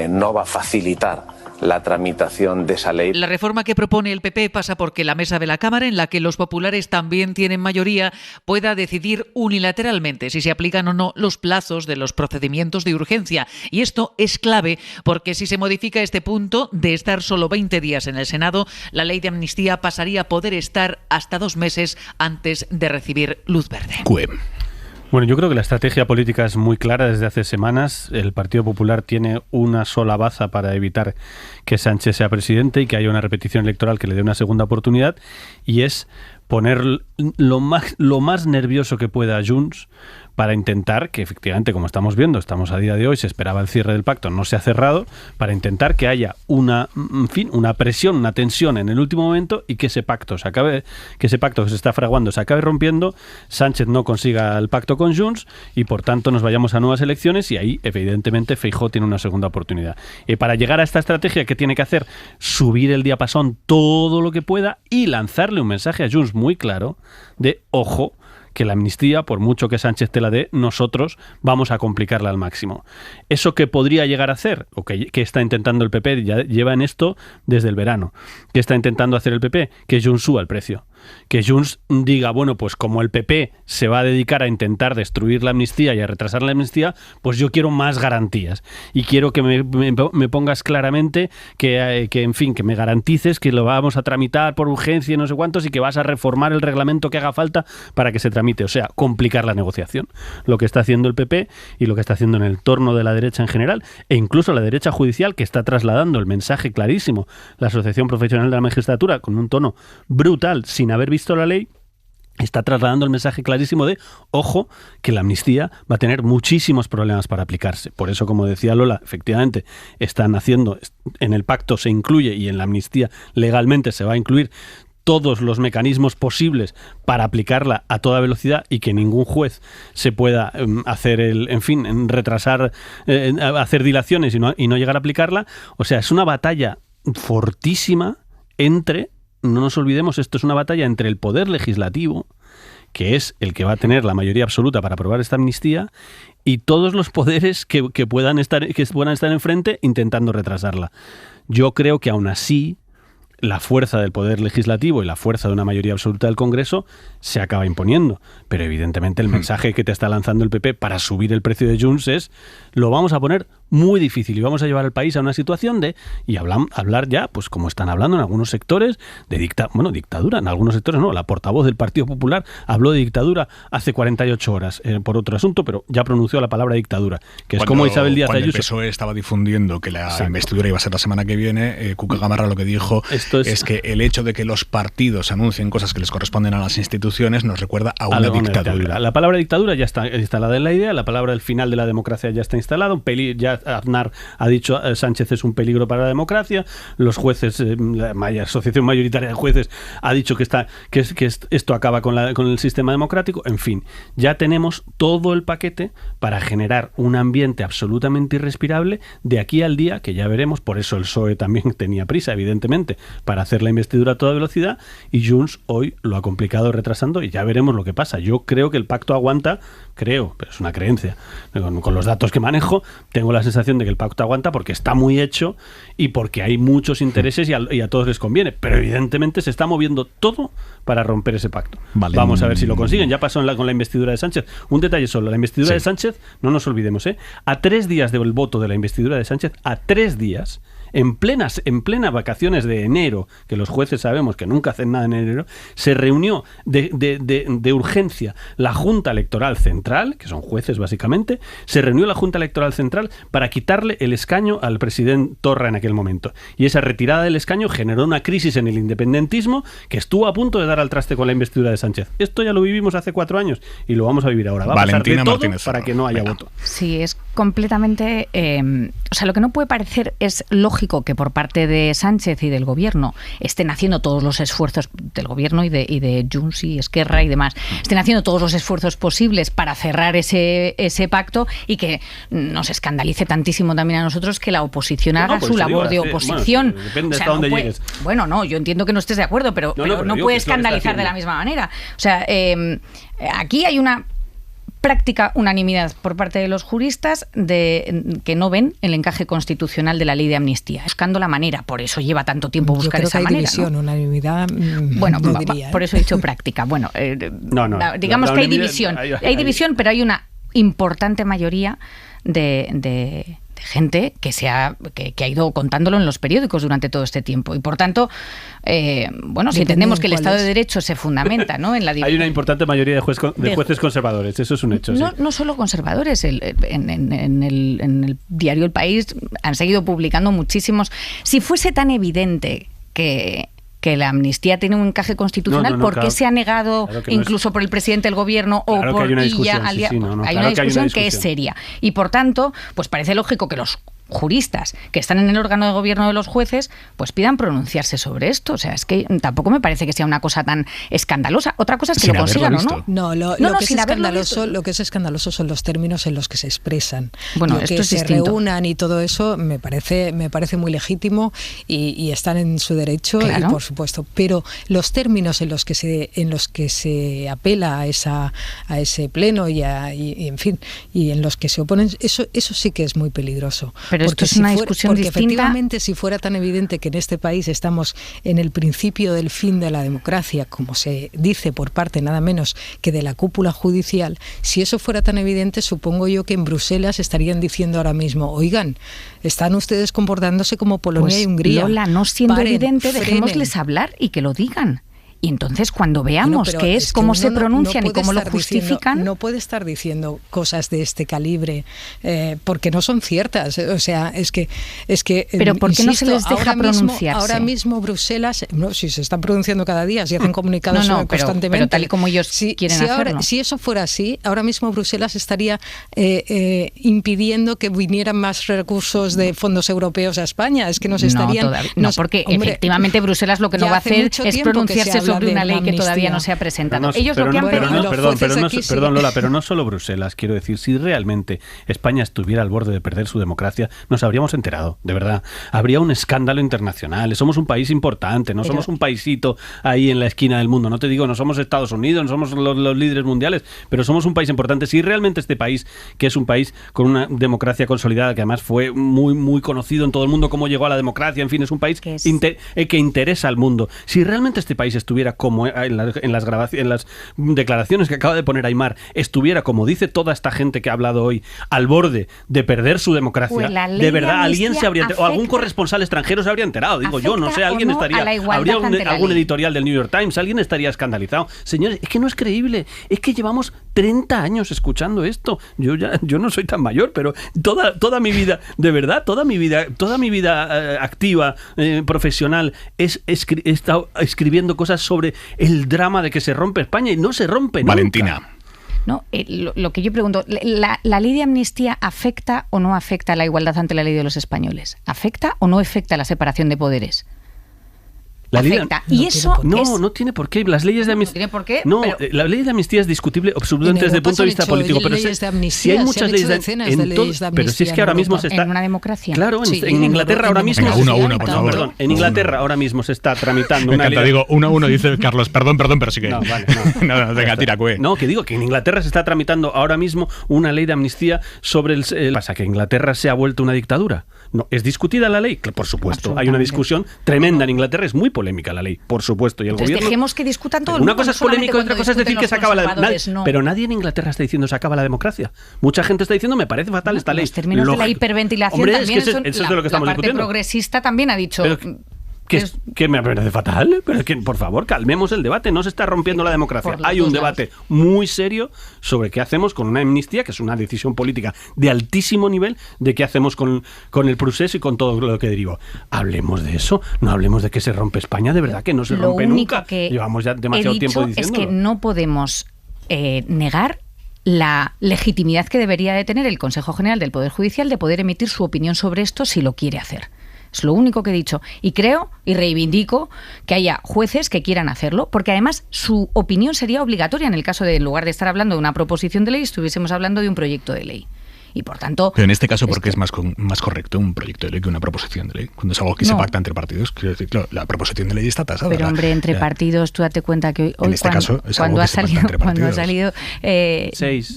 no va a facilitar la tramitación de esa ley. La reforma que propone el PP pasa por que la mesa de la Cámara, en la que los populares también tienen mayoría, pueda decidir unilateralmente si se aplican o no los plazos de los procedimientos de urgencia. Y esto es clave porque si se modifica este punto de estar solo 20 días en el Senado, la ley de amnistía pasaría a poder estar hasta 2 meses antes de recibir luz verde. Bueno, yo creo que la estrategia política es muy clara desde hace semanas. El Partido Popular tiene una sola baza para evitar que Sánchez sea presidente y que haya una repetición electoral que le dé una segunda oportunidad, y es poner lo más nervioso que pueda a Junts para intentar que efectivamente, como estamos viendo, estamos a día de hoy, se esperaba el cierre del pacto, no se ha cerrado, para intentar que haya una presión, una tensión en el último momento, y que ese pacto que se está fraguando se acabe rompiendo, Sánchez no consiga el pacto con Junts y por tanto nos vayamos a nuevas elecciones, y ahí evidentemente Feijóo tiene una segunda oportunidad. Y para llegar a esta estrategia, ¿qué tiene que hacer? Subir el diapasón todo lo que pueda y lanzarle un mensaje a Junts muy claro de ojo, que la amnistía, por mucho que Sánchez te la dé, nosotros vamos a complicarla al máximo. Eso que podría llegar a hacer, o que está intentando el PP, ya lleva en esto desde el verano, ¿qué está intentando hacer el PP? Que Junts suba el precio. Que Junts diga, bueno, pues como el PP se va a dedicar a intentar destruir la amnistía y a retrasar la amnistía, pues yo quiero más garantías. Y quiero que me pongas claramente que, en fin, que me garantices que lo vamos a tramitar por urgencia y no sé cuántos y que vas a reformar el reglamento que haga falta para que se tramite. O sea, complicar la negociación. Lo que está haciendo el PP y lo que está haciendo en el torno de la derecha en general, e incluso la derecha judicial, que está trasladando el mensaje clarísimo, la Asociación Profesional de la Magistratura, con un tono brutal, sin haber visto la ley, está trasladando el mensaje clarísimo de, ojo, que la amnistía va a tener muchísimos problemas para aplicarse. Por eso, como decía Lola, efectivamente, están haciendo, en el pacto se incluye y en la amnistía legalmente se va a incluir todos los mecanismos posibles para aplicarla a toda velocidad y que ningún juez se pueda hacer retrasar, hacer dilaciones y no llegar a aplicarla. O sea, es una batalla fortísima entre, no nos olvidemos, esto es una batalla entre el poder legislativo, que es el que va a tener la mayoría absoluta para aprobar esta amnistía, y todos los poderes que puedan estar enfrente intentando retrasarla. Yo creo que aún así la fuerza del poder legislativo y la fuerza de una mayoría absoluta del Congreso se acaba imponiendo. Pero evidentemente el mensaje que te está lanzando el PP para subir el precio de Junts es: lo vamos a poner muy difícil y vamos a llevar al país a una situación de, y hablar ya, pues como están hablando en algunos sectores, de dictadura. En algunos sectores no, la portavoz del Partido Popular habló de dictadura hace 48 horas por otro asunto, pero ya pronunció la palabra dictadura, que es como Isabel Díaz Ayuso. Cuando el PSOE estaba difundiendo que la investidura iba a ser la semana que viene, Cuca Gamarra lo que dijo es que el hecho de que los partidos anuncien cosas que les corresponden a las instituciones nos recuerda a una dictadura. La palabra dictadura ya está instalada en la idea, la palabra del final de la democracia ya está instalada, ya Aznar ha dicho Sánchez es un peligro para la democracia, los jueces, la asociación mayoritaria de jueces ha dicho que esto acaba con el sistema democrático. En fin, ya tenemos todo el paquete para generar un ambiente absolutamente irrespirable de aquí al día, que ya veremos. Por eso el PSOE también tenía prisa, evidentemente, para hacer la investidura a toda velocidad, y Junts hoy lo ha complicado retrasando, y ya veremos lo que pasa. Yo creo que el pacto aguanta, pero es una creencia. Con los datos que manejo, tengo la sensación de que el pacto aguanta porque está muy hecho y porque hay muchos intereses y a todos les conviene. Pero evidentemente se está moviendo todo para romper ese pacto. Vale. Vamos a ver si lo consiguen. Ya pasó con la investidura de Sánchez. Un detalle solo. La investidura de Sánchez, no nos olvidemos, a 3 días del voto de la investidura de Sánchez, a 3 días, en plena vacaciones de enero, que los jueces sabemos que nunca hacen nada en enero, se reunió de urgencia la Junta Electoral Central, que son jueces básicamente, se reunió la Junta Electoral Central para quitarle el escaño al presidente Torra en aquel momento. Y esa retirada del escaño generó una crisis en el independentismo que estuvo a punto de dar al traste con la investidura de Sánchez. Esto ya lo vivimos hace 4 años y lo vamos a vivir ahora. Va a pasar de todo para que no haya voto. Sí, es completamente... o sea, lo que no puede parecer es lógico que por parte de Sánchez y del gobierno estén haciendo todos los esfuerzos del gobierno y de Junts y Esquerra y demás, estén haciendo todos los esfuerzos posibles para cerrar ese pacto, y que nos escandalice tantísimo también a nosotros que la oposición haga su labor de oposición. Bueno, depende hasta dónde llegues. Bueno, no, yo entiendo que no estés de acuerdo, pero no puede escandalizar de la misma manera. O sea, aquí hay una práctica unanimidad por parte de los juristas de que no ven el encaje constitucional de la ley de amnistía, buscando la manera. Por eso lleva tanto tiempo buscar esa manera. División, ¿no? Unanimidad. Bueno, no diría, por eso he dicho práctica. Bueno, digamos que hay división. Hay división, pero hay una importante mayoría de gente que ha ido contándolo en los periódicos durante todo este tiempo. Y por tanto, si entendemos que el Estado de Derecho se fundamenta, ¿no? Hay una importante mayoría de jueces conservadores, eso es un hecho. No solo conservadores, en el diario El País han seguido publicando muchísimos. Si fuese tan evidente que la amnistía tiene un encaje constitucional, ¿por qué se ha negado incluso por el presidente del gobierno o por Illa? Hay una discusión que es seria. Y por tanto, pues parece lógico que los juristas que están en el órgano de gobierno de los jueces, pues pidan pronunciarse sobre esto. O sea, es que tampoco me parece que sea una cosa tan escandalosa. Otra cosa es que lo consigan o no. No, lo que es escandaloso son los términos en los que se expresan. Bueno, esto es se distinto. reúnan y todo eso me parece muy legítimo y están en su derecho, claro. Y por supuesto. Pero los términos en los que se apela a ese pleno y en fin, y en los que se oponen, eso sí que es muy peligroso. Pero esto es una discusión porque distinta. Efectivamente, si fuera tan evidente que en este país estamos en el principio del fin de la democracia, como se dice por parte nada menos que de la cúpula judicial, si eso fuera tan evidente, supongo yo que en Bruselas estarían diciendo ahora mismo, oigan, están ustedes comportándose como Polonia pues, y Hungría. Lola, no siendo Paren, evidente, frenen. dejémosles hablar y que lo digan. Y entonces cuando veamos qué es, cómo se pronuncian y cómo lo justifican... No puede estar diciendo cosas de este calibre porque no son ciertas. O sea, es que pero ¿por qué no se les deja pronunciarse? Ahora mismo Bruselas, si se están pronunciando cada día, si hacen comunicados constantemente... Pero tal y como ellos quieren hacerlo. Si eso fuera así, ahora mismo Bruselas estaría impidiendo que vinieran más recursos de fondos europeos a España. Es que nos estarían... porque efectivamente Bruselas lo que no va a hacer es pronunciarse sobre una ley que todavía no se ha presentado. Ellos lo que han pedido... Perdón, Lola, pero no solo Bruselas. Quiero decir, si realmente España estuviera al borde de perder su democracia, nos habríamos enterado, de verdad. Habría un escándalo internacional. Somos un país importante, no somos un paisito ahí en la esquina del mundo. No te digo, no somos Estados Unidos, no somos los líderes mundiales, pero somos un país importante. Si realmente este país, que es un país con una democracia consolidada, que además fue muy, muy conocido en todo el mundo cómo llegó a la democracia, en fin, es un país que interesa al mundo. Si realmente este país estuviera como en las declaraciones que acaba de poner Aimar, estuviera, como dice toda esta gente que ha hablado hoy, al borde de perder su democracia, pues de verdad alguien se habría o algún corresponsal extranjero se habría enterado, digo yo, no sé, alguien estaría, habría algún editorial del New York Times, alguien estaría escandalizado. Señores, es que no es creíble, es que llevamos 30 años escuchando esto. Yo no soy tan mayor, pero toda mi vida, de verdad, toda mi vida activa, profesional, he estado escribiendo cosas sobre el drama de que se rompe España y no se rompe nunca. Valentina. No, lo que yo pregunto, ¿la ley de amnistía afecta o no afecta a la igualdad ante la ley de los españoles? ¿Afecta o no afecta a la separación de poderes? Afecta. Y eso no tiene por qué. Las leyes de amnistía. ¿No tiene por qué? No, la ley de amnistía es discutible absolutamente desde el punto de vista político. Pero si hay muchas leyes de amnistía. Pero si es que ahora mismo se está. En una democracia. Claro, en Inglaterra ahora mismo. Venga, uno a uno, por favor. Perdón, en Inglaterra ahora mismo se está tramitando Me una encanta, ley. digo, uno a uno, dice Carlos, perdón, pero sí que. No, vale, no, venga, tira, cue. No, que digo que en Inglaterra se está tramitando ahora mismo una ley de amnistía sobre el. ¿Pasa que Inglaterra se ha vuelto una dictadura? No, ¿es discutida la ley? Por supuesto, hay una discusión tremenda en Inglaterra, es muy polémica la ley, por supuesto, y el Entonces gobierno... dejemos que discutan todo el mundo. Una cosa es polémico y otra cosa es decir que se acaba la democracia. No. Pero nadie en Inglaterra está diciendo se acaba la democracia. Mucha gente está diciendo me parece fatal esta ley. Los términos de la hiperventilación. Hombre, también es que eso es de lo que estamos la parte discutiendo. Progresista también ha dicho... ¿Qué me parece fatal? Pero es que, por favor, calmemos el debate. No se está rompiendo la democracia. Hay un debate muy serio sobre qué hacemos con una amnistía, que es una decisión política de altísimo nivel, de qué hacemos con el procés y con todo lo que derivó. Hablemos de eso. No hablemos de que se rompe España. De verdad que no se rompe nunca. Llevamos ya demasiado tiempo diciéndolo. Es que no podemos negar la legitimidad que debería de tener el Consejo General del Poder Judicial de poder emitir su opinión sobre esto si lo quiere hacer. Es lo único que he dicho. Y creo y reivindico que haya jueces que quieran hacerlo, porque además su opinión sería obligatoria en el caso de, en lugar de estar hablando de una proposición de ley, estuviésemos hablando de un proyecto de ley. Y por tanto... Pero en este caso, ¿por qué es más correcto un proyecto de ley que una proposición de ley? Cuando es algo que se pacta entre partidos, quiero decir, claro, la proposición de ley está tasada. Pero hombre, entre partidos, tú date cuenta que hoy en este caso, es cuando ha salido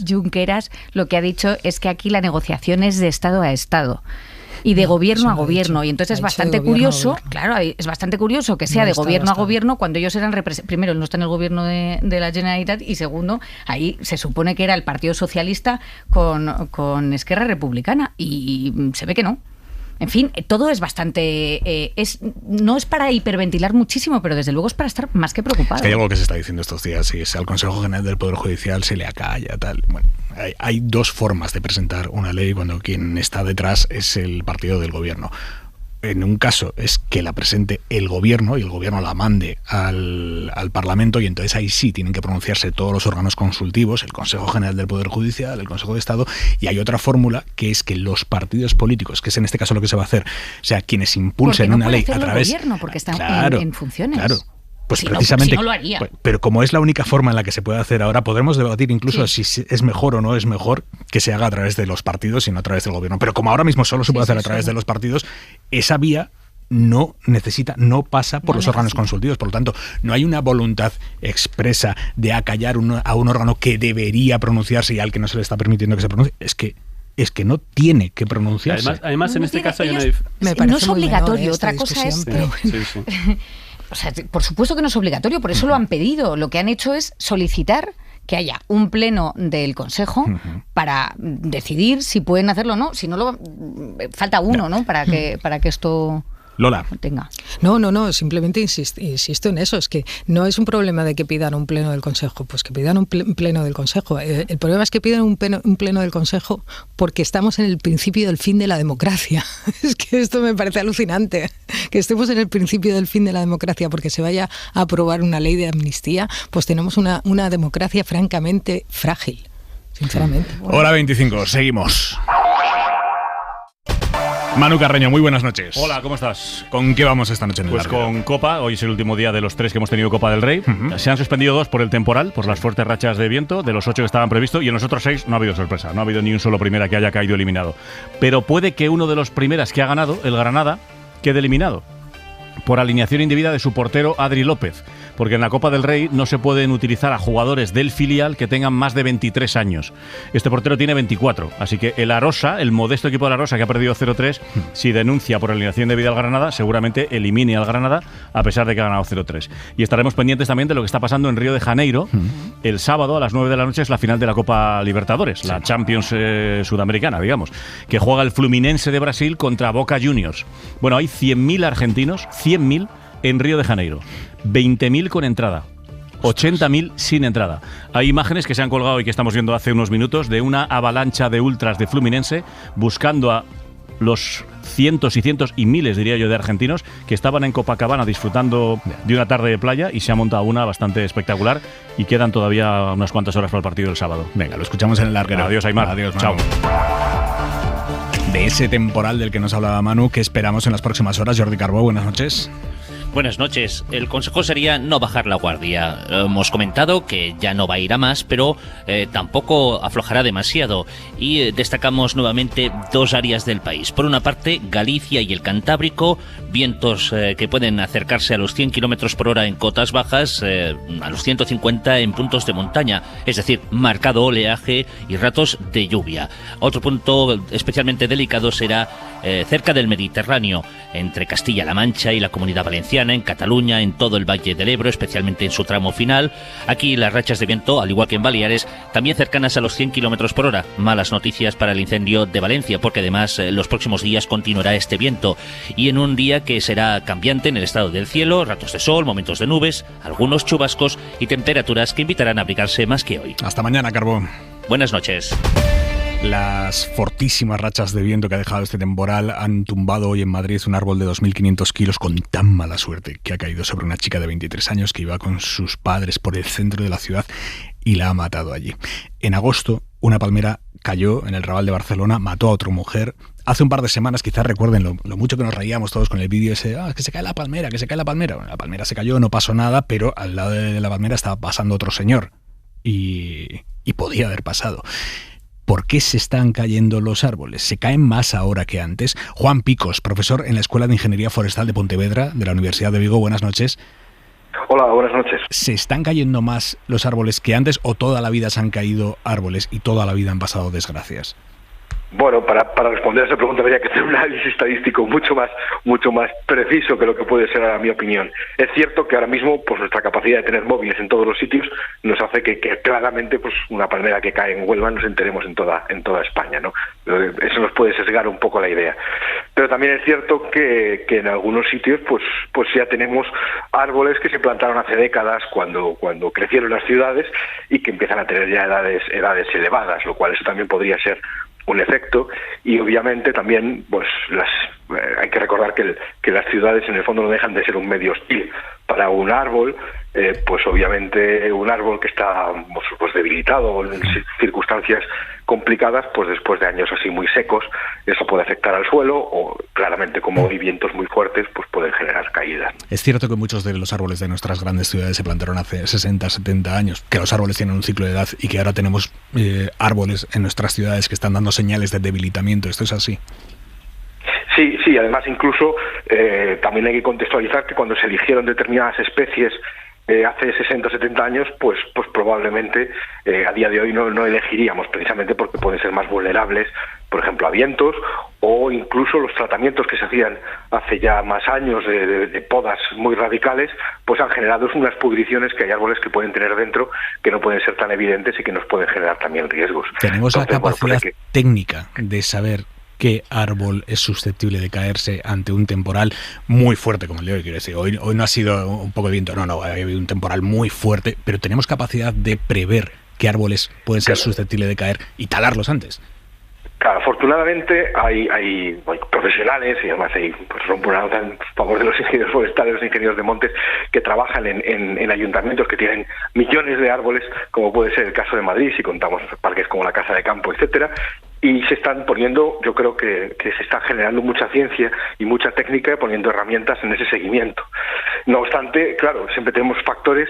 Junqueras, lo que ha dicho es que aquí la negociación es de Estado a Estado. Y de gobierno a gobierno. Y entonces es bastante curioso, claro, es bastante curioso que sea de gobierno a gobierno cuando ellos eran primero, no está en el gobierno de la Generalitat, y segundo, ahí se supone que era el Partido Socialista con Esquerra Republicana, y se ve que no. En fin, todo es bastante... no es para hiperventilar muchísimo, pero desde luego es para estar más que preocupado. Es que hay algo que se está diciendo estos días, y es al Consejo General del Poder Judicial se le acalla, tal. Bueno, hay dos formas de presentar una ley cuando quien está detrás es el partido del gobierno. en un caso es que la presente el gobierno y el gobierno la mande al Parlamento, y entonces ahí sí tienen que pronunciarse todos los órganos consultivos, el Consejo General del Poder Judicial, el Consejo de Estado, y hay otra fórmula que es que los partidos políticos, que es en este caso lo que se va a hacer, o sea, quienes impulsen una ley a través... el gobierno, porque está en funciones. Claro. Pues si precisamente, no lo haría. Pero como es la única forma en la que se puede hacer ahora, podremos debatir incluso si es mejor o no es mejor que se haga a través de los partidos y no a través del gobierno. Pero como ahora mismo solo se puede hacer a través de los partidos, esa vía no pasa por los órganos consultivos. Por lo tanto, no hay una voluntad expresa de acallar a un órgano que debería pronunciarse y al que no se le está permitiendo que se pronuncie. Es que no tiene que pronunciarse. Además en este caso hay una no es obligatorio. Otra cosa es... O sea, por supuesto que no es obligatorio, por eso lo han pedido. Lo que han hecho es solicitar que haya un pleno del Consejo para decidir si pueden hacerlo o no. Si no, falta uno, ¿no? Para que esto... Lola. Tenga. No, simplemente insisto en eso, es que no es un problema de que pidan un pleno del Consejo, pues que pidan un pleno del Consejo. El problema es que pidan un pleno del Consejo porque estamos en el principio del fin de la democracia. Es que esto me parece alucinante, que estemos en el principio del fin de la democracia porque se vaya a aprobar una ley de amnistía, pues tenemos una democracia francamente frágil, sinceramente. Hora 25, seguimos. Manu Carreño, muy buenas noches. Hola, ¿cómo estás? ¿Con qué vamos esta noche en el Pues Larguero? con Copa, hoy es el último día de los 3 que hemos tenido Copa del Rey. Se han suspendido 2 por el temporal, por las fuertes rachas de viento, de los 8 que estaban previstos, y en los otros 6 no ha habido sorpresa, no ha habido ni un solo primera que haya caído eliminado. Pero puede que uno de los primeras que ha ganado, el Granada, quede eliminado por alineación indebida de su portero Adri López, porque en la Copa del Rey no se pueden utilizar a jugadores del filial que tengan más de 23 años. Este portero tiene 24, así que el Arosa, el modesto equipo de la Arosa que ha perdido 0-3, si denuncia por alineación indebida al Granada, seguramente elimine al Granada a pesar de que ha ganado 0-3. Y estaremos pendientes también de lo que está pasando en Río de Janeiro. El sábado a las 9 de la noche es la final de la Copa Libertadores, la Champions sudamericana, digamos, que juega el Fluminense de Brasil contra Boca Juniors. Bueno, hay 100.000 argentinos, 100.000 en Río de Janeiro, 20.000 con entrada, 80.000 sin entrada. Hay imágenes que se han colgado y que estamos viendo hace unos minutos de una avalancha de ultras de Fluminense buscando a los cientos y cientos y miles, diría yo, de argentinos que estaban en Copacabana disfrutando de una tarde de playa, y se ha montado una bastante espectacular y quedan todavía unas cuantas horas para el partido del sábado. Venga, lo escuchamos en el Larguero. Adiós, Aymar. Adiós, Chao. De ese temporal del que nos hablaba Manu, ¿qué esperamos en las próximas horas? Jordi Carbó, buenas noches. Buenas noches. El consejo sería no bajar la guardia. Hemos comentado que ya no va a ir a más, pero tampoco aflojará demasiado. Y destacamos nuevamente 2 áreas del país. Por una parte, Galicia y el Cantábrico, vientos que pueden acercarse a los 100 km por hora en cotas bajas, a los 150 en puntos de montaña. Es decir, marcado oleaje y ratos de lluvia. Otro punto especialmente delicado será cerca del Mediterráneo, entre Castilla-La Mancha y la Comunidad Valenciana, en Cataluña, en todo el Valle del Ebro, especialmente en su tramo final. Aquí las rachas de viento, al igual que en Baleares, también cercanas a los 100 km por hora. Malas noticias para el incendio de Valencia, porque además los próximos días continuará este viento. Y en un día que será cambiante en el estado del cielo, ratos de sol, momentos de nubes, algunos chubascos y temperaturas que invitarán a abrigarse más que hoy. Hasta mañana, Carbón. Buenas noches. Las fortísimas rachas de viento que ha dejado este temporal han tumbado hoy en Madrid un árbol de 2.500 kilos con tan mala suerte que ha caído sobre una chica de 23 años que iba con sus padres por el centro de la ciudad y la ha matado allí. En agosto, una palmera cayó en el Raval de Barcelona, mató a otra mujer. Hace un par de semanas, quizás recuerden lo mucho que nos reíamos todos con el vídeo ese, que se cae la palmera, que se cae la palmera. Bueno, la palmera se cayó, no pasó nada, pero al lado de la palmera estaba pasando otro señor y podía haber pasado. ¿Por qué se están cayendo los árboles? ¿Se caen más ahora que antes? Juan Picos, profesor en la Escuela de Ingeniería Forestal de Pontevedra, de la Universidad de Vigo. Buenas noches. Hola, buenas noches. ¿Se están cayendo más los árboles que antes o toda la vida se han caído árboles y toda la vida han pasado desgracias? Bueno, para responder a esa pregunta habría que hacer un análisis estadístico mucho más preciso que lo que puede ser a mi opinión. Es cierto que ahora mismo pues nuestra capacidad de tener móviles en todos los sitios nos hace que claramente pues una palmera que cae en Huelva nos enteremos en toda España, ¿no? Eso nos puede sesgar un poco la idea. Pero también es cierto que en algunos sitios pues ya tenemos árboles que se plantaron hace décadas cuando crecieron las ciudades y que empiezan a tener ya edades elevadas, lo cual eso también podría ser un efecto. Y obviamente también pues hay que recordar que las ciudades en el fondo no dejan de ser un medio hostil para un árbol, pues obviamente un árbol que está pues debilitado en circunstancias complicadas, pues después de años así muy secos, eso puede afectar al suelo o claramente como hay vientos muy fuertes, pues pueden generar caídas. Es cierto que muchos de los árboles de nuestras grandes ciudades se plantaron hace 60, 70 años, que los árboles tienen un ciclo de edad y que ahora tenemos árboles en nuestras ciudades que están dando señales de debilitamiento. ¿Esto es así? Sí, además incluso también hay que contextualizar que cuando se eligieron determinadas especies hace 60 o 70 años, pues probablemente a día de hoy no elegiríamos, precisamente porque pueden ser más vulnerables, por ejemplo, a vientos, o incluso los tratamientos que se hacían hace ya más años de podas muy radicales, pues han generado unas pudriciones que hay árboles que pueden tener dentro que no pueden ser tan evidentes y que nos pueden generar también riesgos. Tenemos la capacidad técnica de saber qué árbol es susceptible de caerse ante un temporal muy fuerte como el de hoy. Quiero decir, hoy no ha sido un poco de viento, no, ha habido un temporal muy fuerte, pero tenemos capacidad de prever qué árboles pueden ser susceptibles de caer y talarlos antes. Claro, afortunadamente hay profesionales y además hay rompo una nota en favor de los ingenieros forestales, los ingenieros de montes que trabajan en ayuntamientos que tienen millones de árboles, como puede ser el caso de Madrid, si contamos parques como la Casa de Campo, etcétera. Y se están poniendo, yo creo que se está generando mucha ciencia y mucha técnica poniendo herramientas en ese seguimiento. No obstante, claro, siempre tenemos factores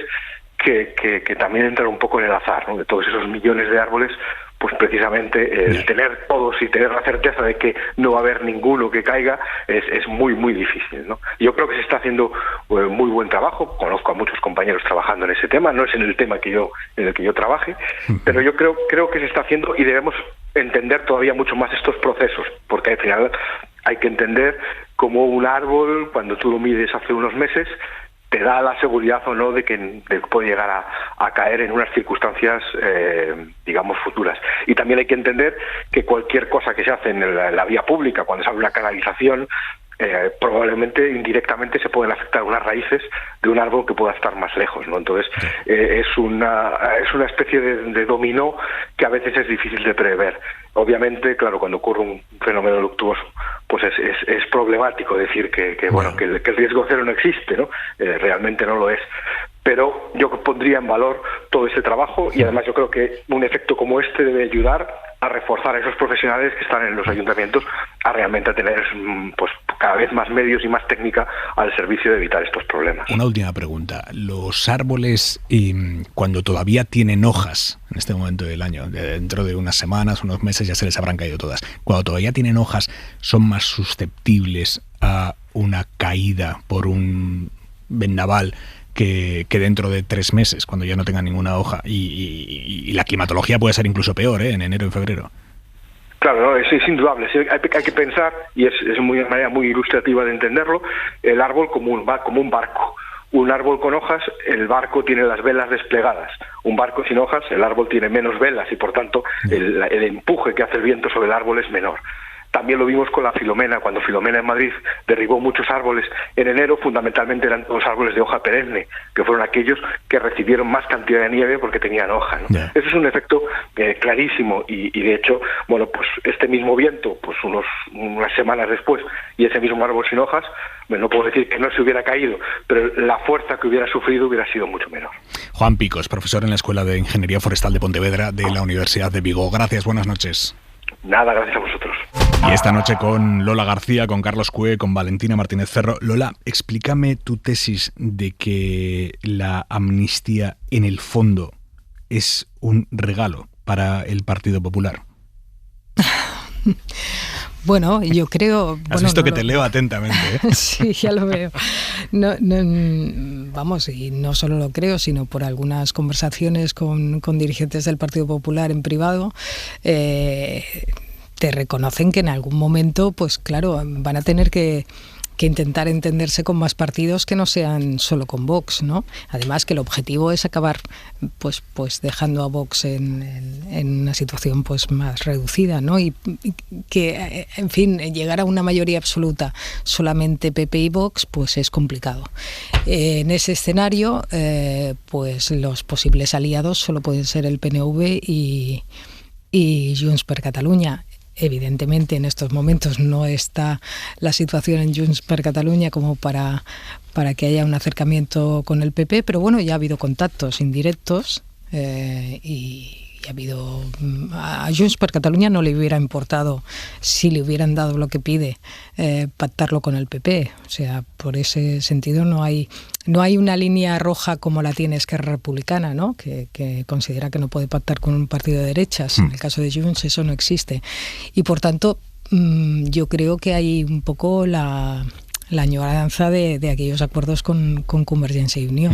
que también entran un poco en el azar, ¿no? De todos esos millones de árboles, pues precisamente el tener todos y tener la certeza de que no va a haber ninguno que caiga es muy, muy difícil, ¿no? Yo creo que se está haciendo muy buen trabajo, conozco a muchos compañeros trabajando en ese tema, no es en el tema en el que yo trabaje, pero yo creo que se está haciendo y debemos entender todavía mucho más estos procesos, porque al final hay que entender cómo un árbol, cuando tú lo mides hace unos meses, te da la seguridad o no de que puede llegar a caer en unas circunstancias, digamos, futuras. Y también hay que entender que cualquier cosa que se hace en la vía pública, cuando se abre una canalización, probablemente indirectamente se pueden afectar unas raíces de un árbol que pueda estar más lejos, ¿no? Entonces es una especie de dominó que a veces es difícil de prever. Obviamente, claro, cuando ocurre un fenómeno luctuoso, pues es problemático decir que el riesgo cero no existe, ¿no? Realmente no lo es. Pero yo pondría en valor todo ese trabajo y además yo creo que un efecto como este debe ayudar a reforzar a esos profesionales que están en los ayuntamientos a realmente tener pues cada vez más medios y más técnica al servicio de evitar estos problemas. Una última pregunta. Los árboles, cuando todavía tienen hojas, en este momento del año, dentro de unas semanas, unos meses ya se les habrán caído todas, cuando todavía tienen hojas, ¿son más susceptibles a una caída por un vendaval que dentro de 3 meses, cuando ya no tengan ninguna hoja? Y la climatología puede ser incluso peor, en enero y febrero. Claro, no, es indudable. Hay que pensar, y es una manera muy ilustrativa de entenderlo, el árbol como un barco. Un árbol con hojas, el barco tiene las velas desplegadas. Un barco sin hojas, el árbol tiene menos velas y por tanto el empuje que hace el viento sobre el árbol es menor. También lo vimos con la Filomena, cuando Filomena en Madrid derribó muchos árboles en enero, fundamentalmente eran todos árboles de hoja perenne, que fueron aquellos que recibieron más cantidad de nieve porque tenían hoja, ¿no? Yeah. Eso es un efecto clarísimo y de hecho, bueno, pues este mismo viento, pues unas semanas después, y ese mismo árbol sin hojas, no puedo decir que no se hubiera caído, pero la fuerza que hubiera sufrido hubiera sido mucho menor. Juan Picos, profesor en la Escuela de Ingeniería Forestal de Pontevedra de la Universidad de Vigo. Gracias, buenas noches. Nada, gracias a vosotros. Y esta noche con Lola García, con Carlos Cue, con Valentina Martínez Ferro. Lola, explícame tu tesis de que la amnistía en el fondo es un regalo para el Partido Popular. Bueno, yo creo... Has visto que te leo atentamente, ¿eh? Sí, ya lo veo. Vamos, y no solo lo creo, sino por algunas conversaciones con dirigentes del Partido Popular en privado, te reconocen que en algún momento, pues claro, van a tener que intentar entenderse con más partidos que no sean solo con Vox, ¿no? Además que el objetivo es acabar pues dejando a Vox en una situación pues más reducida, ¿no? Y que, en fin, llegar a una mayoría absoluta solamente PP y Vox pues es complicado. En ese escenario pues los posibles aliados solo pueden ser el PNV y Junts per Catalunya. Evidentemente en estos momentos no está la situación en Junts per Catalunya como para que haya un acercamiento con el PP, pero bueno, ya ha habido contactos indirectos y ha habido... A Junts per Catalunya no le hubiera importado, si le hubieran dado lo que pide, pactarlo con el PP. O sea, por ese sentido no hay una línea roja como la tiene Esquerra Republicana, ¿no? Que considera que no puede pactar con un partido de derechas. En el caso de Junts eso no existe. Y por tanto, yo creo que hay un poco la añoranza de aquellos acuerdos con Convergencia y Unió.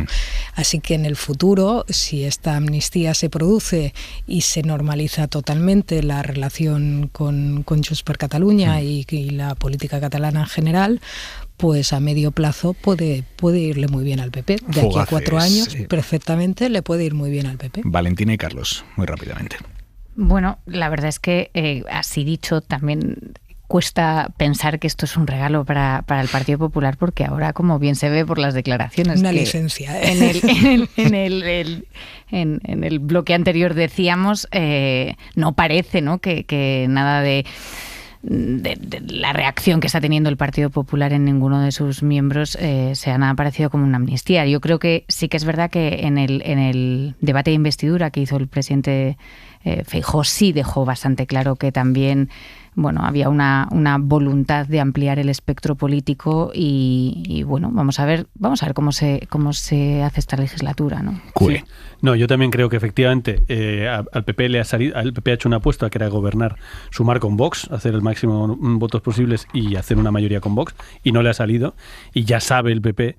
Así que en el futuro, si esta amnistía se produce y se normaliza totalmente la relación con Junts per Catalunya y la política catalana en general, pues a medio plazo puede irle muy bien al PP. De aquí a 4 años, perfectamente le puede ir muy bien al PP. Valentina y Carlos, muy rápidamente. Bueno, la verdad es que, así dicho, también cuesta pensar que esto es un regalo para el Partido Popular, porque ahora, como bien se ve por las declaraciones... Una licencia. En el bloque anterior decíamos, no parece, ¿no?, que nada de la reacción que está teniendo el Partido Popular en ninguno de sus miembros sea nada parecido como una amnistía. Yo creo que sí que es verdad que en el debate de investidura que hizo el presidente Feijóo sí dejó bastante claro que también había una voluntad de ampliar el espectro político y vamos a ver cómo se hace esta legislatura, ¿no? Sí. No, yo también creo que efectivamente al PP le ha salido, el PP ha hecho una apuesta que era gobernar, sumar con Vox, hacer el máximo votos posibles y hacer una mayoría con Vox, y no le ha salido, y ya sabe el PP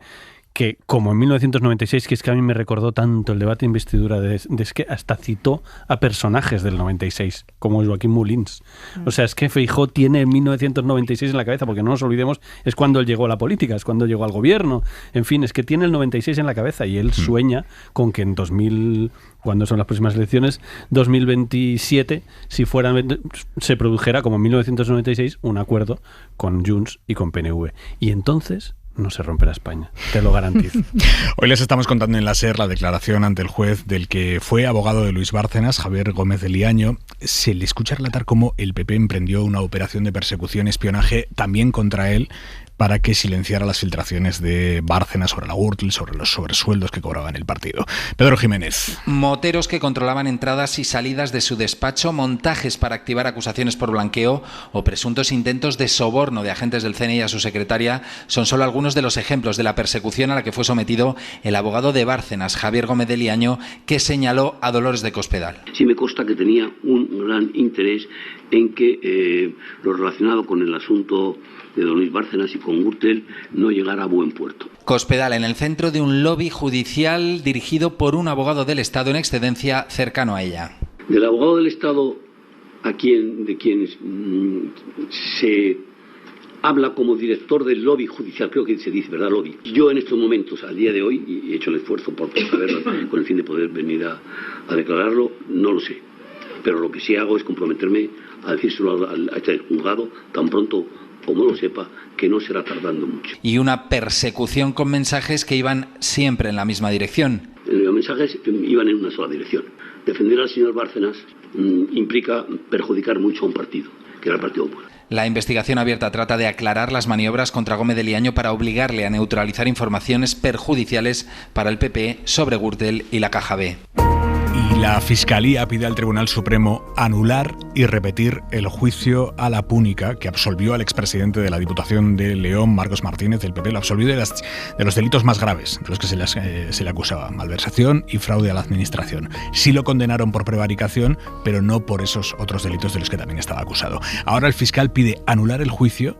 que, como en 1996, que es que a mí me recordó tanto el debate de investidura, es que hasta citó a personajes del 96, como Joaquín Molins. O sea, es que Feijóo tiene 1996 en la cabeza, porque no nos olvidemos, es cuando él llegó a la política, es cuando llegó al gobierno. En fin, es que tiene el 96 en la cabeza y él sueña con que en 2000, cuando son las próximas elecciones, 2027, si se produjera, como en 1996, un acuerdo con Junts y con PNV. Y entonces no se romperá España, te lo garantizo. Hoy les estamos contando en la SER la declaración ante el juez del que fue abogado de Luis Bárcenas, Javier Gómez de Liaño. Se le escucha relatar cómo el PP emprendió una operación de persecución y espionaje también contra él para que silenciara las filtraciones de Bárcenas sobre la Gürtel, sobre los sobresueldos que cobraba en el partido. Pedro Jiménez. Moteros que controlaban entradas y salidas de su despacho, montajes para activar acusaciones por blanqueo o presuntos intentos de soborno de agentes del CNI a su secretaria son solo algunos de los ejemplos de la persecución a la que fue sometido el abogado de Bárcenas, Javier Gómez de Liaño, que señaló a Dolores de Cospedal. Sí me consta que tenía un gran interés en que lo relacionado con el asunto de don Luis Bárcenas y con Gürtel no llegara a buen puerto. Cospedal en el centro de un lobby judicial dirigido por un abogado del Estado en excedencia cercano a ella. Del abogado del Estado de quien se habla como director del lobby judicial, creo que se dice, ¿verdad? Lobby. Yo en estos momentos, al día de hoy, y he hecho el esfuerzo por saberlo con el fin de poder venir a declararlo, no lo sé. Pero lo que sí hago es comprometerme a decírselo a este juzgado tan pronto como lo sepa, que no será tardando mucho. Y una persecución con mensajes que iban siempre en la misma dirección. Los mensajes iban en una sola dirección. Defender al señor Bárcenas implica perjudicar mucho a un partido, que era el Partido Popular. La investigación abierta trata de aclarar las maniobras contra Gómez de Liaño para obligarle a neutralizar informaciones perjudiciales para el PP sobre Gürtel y la Caja B. Y la Fiscalía pide al Tribunal Supremo anular y repetir el juicio a la Púnica que absolvió al expresidente de la Diputación de León, Marcos Martínez, del PP. Lo absolvió de los delitos más graves, de los que se le acusaba: malversación y fraude a la Administración. Sí lo condenaron por prevaricación, pero no por esos otros delitos de los que también estaba acusado. Ahora el fiscal pide anular el juicio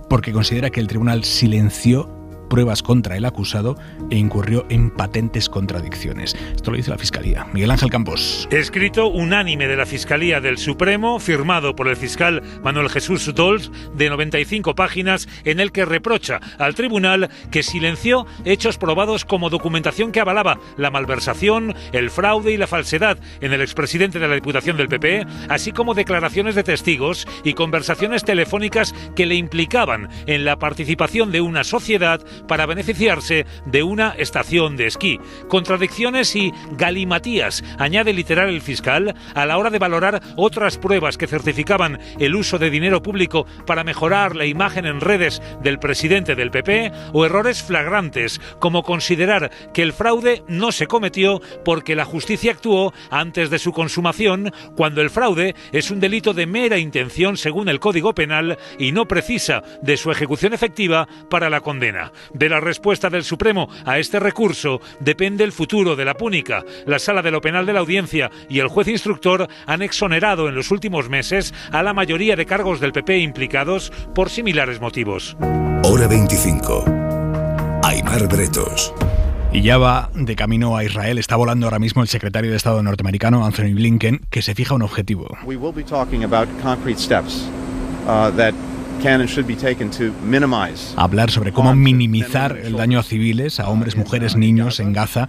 porque considera que el tribunal silenció pruebas contra el acusado e incurrió en patentes contradicciones. Esto lo dice la Fiscalía. Miguel Ángel Campos. Escrito unánime de la Fiscalía del Supremo, firmado por el fiscal Manuel Jesús Dols, de 95 páginas, en el que reprocha al tribunal que silenció hechos probados como documentación que avalaba la malversación, el fraude y la falsedad en el expresidente de la Diputación del PP, así como declaraciones de testigos y conversaciones telefónicas que le implicaban en la participación de una sociedad para beneficiarse de una estación de esquí. Contradicciones y galimatías, añade literal el fiscal, a la hora de valorar otras pruebas que certificaban el uso de dinero público para mejorar la imagen en redes del presidente del PP, o errores flagrantes, como considerar que el fraude no se cometió porque la justicia actuó antes de su consumación, cuando el fraude es un delito de mera intención según el Código Penal y no precisa de su ejecución efectiva para la condena. De la respuesta del Supremo a este recurso depende el futuro de la púnica. La Sala de lo Penal de la Audiencia y el juez instructor han exonerado en los últimos meses a la mayoría de cargos del PP implicados por similares motivos. Hora 25. Aimar Bretos. Y ya va de camino a Israel. Está volando ahora mismo el secretario de Estado norteamericano, Anthony Blinken, que se fija un objetivo. We will be talking about concrete steps that can and should be taken to minimize. Hablar sobre cómo minimizar el daño a civiles, a hombres, mujeres, niños en Gaza.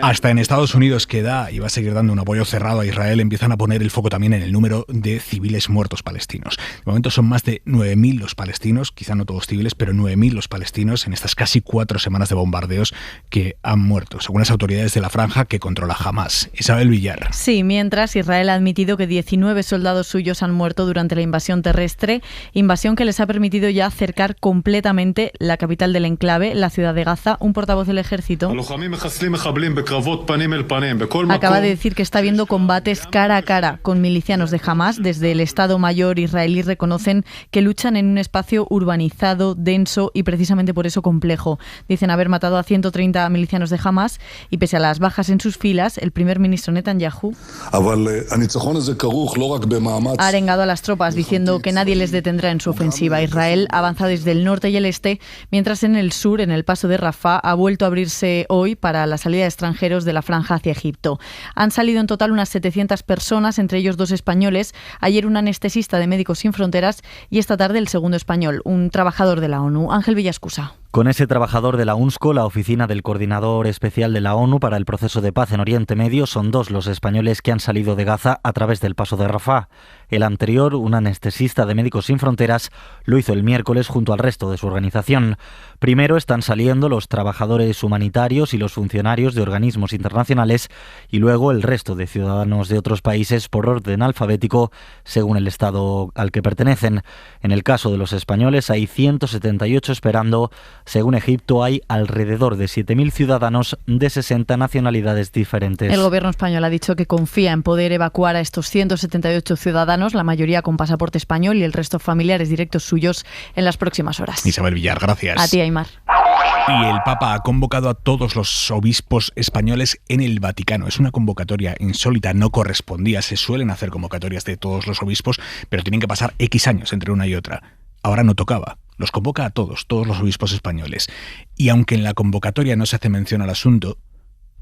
Hasta en Estados Unidos, que da y va a seguir dando un apoyo cerrado a Israel, empiezan a poner el foco también en el número de civiles muertos palestinos. De momento son más de 9.000 los palestinos, quizá no todos civiles, pero 9.000 los palestinos en estas casi 4 semanas de bombardeos que han muerto, según las autoridades de la franja que controla Hamás. Isabel Villar. Sí, mientras Israel ha admitido que 19 soldados suyos han muerto durante la invasión terrestre, invasión que les ha permitido ya cercar completamente la capital del enclave, la ciudad de Gaza. Un portavoz del ejército acaba de decir que está viendo combates cara a cara con milicianos de Hamás. Desde el Estado Mayor israelí reconocen que luchan en un espacio urbanizado, denso y precisamente por eso complejo. Dicen haber matado a 130 milicianos de Hamás y pese a las bajas en sus filas, el primer ministro Netanyahu ha arengado a las tropas diciendo que nadie les detendrá en su ofensiva. Israel avanza desde el norte y el este, mientras en el sur, en el paso de Rafah, ha vuelto a abrirse hoy para la salida de extranjeros de la franja hacia Egipto. Han salido en total unas 700 personas, entre ellos 2 españoles. Ayer un anestesista de Médicos Sin Fronteras y esta tarde el segundo español, un trabajador de la ONU, Ángel Villascusa. Con ese trabajador de la UNSCO, la oficina del coordinador especial de la ONU para el proceso de paz en Oriente Medio, son 2 los españoles que han salido de Gaza a través del paso de Rafah. El anterior, un anestesista de Médicos Sin Fronteras, lo hizo el miércoles junto al resto de su organización. Primero están saliendo los trabajadores humanitarios y los funcionarios de organismos internacionales y luego el resto de ciudadanos de otros países por orden alfabético según el estado al que pertenecen. En el caso de los españoles hay 178 esperando. Según Egipto, hay alrededor de 7.000 ciudadanos de 60 nacionalidades diferentes. El gobierno español ha dicho que confía en poder evacuar a estos 178 ciudadanos, la mayoría con pasaporte español y el resto familiares directos suyos, en las próximas horas. Isabel Villar, gracias. A ti, Aimar. Y el Papa ha convocado a todos los obispos españoles en el Vaticano. Es una convocatoria insólita, no correspondía. Se suelen hacer convocatorias de todos los obispos, pero tienen que pasar X años entre una y otra. Ahora no tocaba. Los convoca a todos los obispos españoles. Y aunque en la convocatoria no se hace mención al asunto,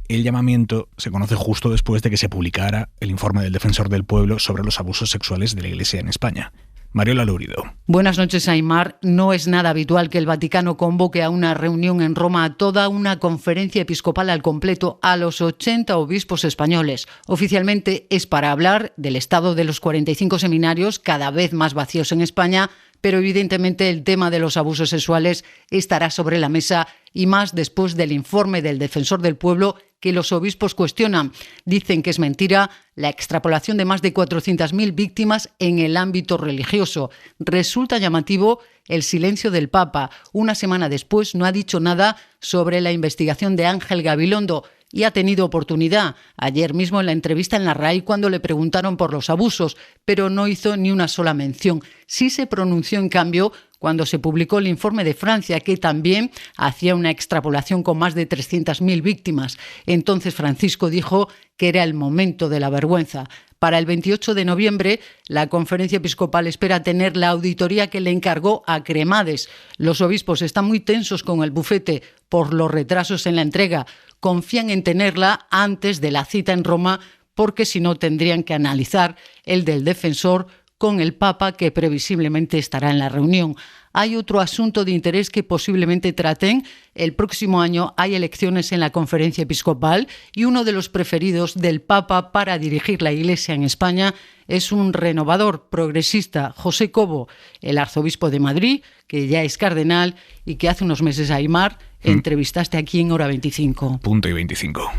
el llamamiento se conoce justo después de que se publicara el informe del Defensor del Pueblo sobre los abusos sexuales de la Iglesia en España. Mariola Lúrido. Buenas noches, Aimar. No es nada habitual que el Vaticano convoque a una reunión en Roma a toda una conferencia episcopal al completo a los 80 obispos españoles. Oficialmente es para hablar del estado de los 45 seminarios, cada vez más vacíos en España, pero evidentemente el tema de los abusos sexuales estará sobre la mesa y más después del informe del Defensor del Pueblo que los obispos cuestionan. Dicen que es mentira la extrapolación de más de 400.000 víctimas en el ámbito religioso. Resulta llamativo el silencio del Papa. Una semana después no ha dicho nada sobre la investigación de Ángel Gabilondo y ha tenido oportunidad ayer mismo en la entrevista en la RAI cuando le preguntaron por los abusos, pero no hizo ni una sola mención. Sí se pronunció, en cambio, cuando se publicó el informe de Francia, que también hacía una extrapolación con más de 300.000 víctimas. Entonces Francisco dijo que era el momento de la vergüenza. Para el 28 de noviembre, la Conferencia Episcopal espera tener la auditoría que le encargó a Cremades. Los obispos están muy tensos con el bufete por los retrasos en la entrega. Confían en tenerla antes de la cita en Roma, porque si no tendrían que analizar el del defensor con el Papa, que previsiblemente estará en la reunión. Hay otro asunto de interés que posiblemente traten. El próximo año hay elecciones en la Conferencia Episcopal y uno de los preferidos del Papa para dirigir la Iglesia en España es un renovador progresista. José Cobo, el arzobispo de Madrid, que ya es cardenal y que hace unos meses, Aimar, entrevistaste aquí en Hora 25. Punto y 25.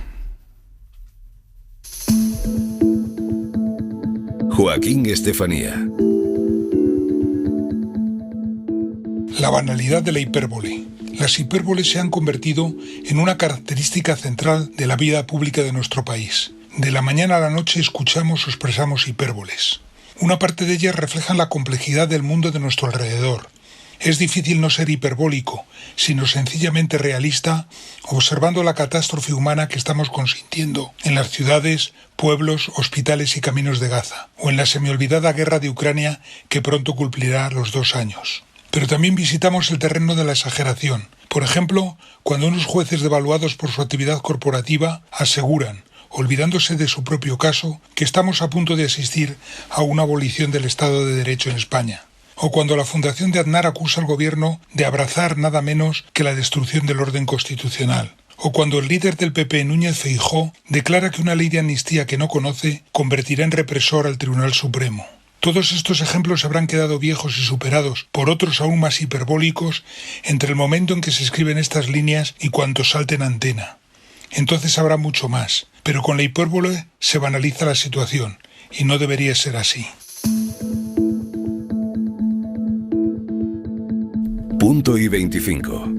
Joaquín Estefanía. La banalidad de la hipérbole. Las hipérboles se han convertido en una característica central de la vida pública de nuestro país. De la mañana a la noche escuchamos o expresamos hipérboles. Una parte de ellas reflejan la complejidad del mundo de nuestro alrededor. Es difícil no ser hiperbólico, sino sencillamente realista, observando la catástrofe humana que estamos consintiendo en las ciudades, pueblos, hospitales y caminos de Gaza, o en la semiolvidada guerra de Ucrania que pronto cumplirá los 2 años. Pero también visitamos el terreno de la exageración. Por ejemplo, cuando unos jueces devaluados por su actividad corporativa aseguran, olvidándose de su propio caso, que estamos a punto de asistir a una abolición del Estado de Derecho en España. O cuando la Fundación de Aznar acusa al gobierno de abrazar nada menos que la destrucción del orden constitucional. O cuando el líder del PP, Núñez Feijóo, declara que una ley de amnistía que no conoce convertirá en represor al Tribunal Supremo. Todos estos ejemplos habrán quedado viejos y superados por otros aún más hiperbólicos entre el momento en que se escriben estas líneas y cuando salten antena. Entonces habrá mucho más, pero con la hipérbole se banaliza la situación y no debería ser así. Punto y 25.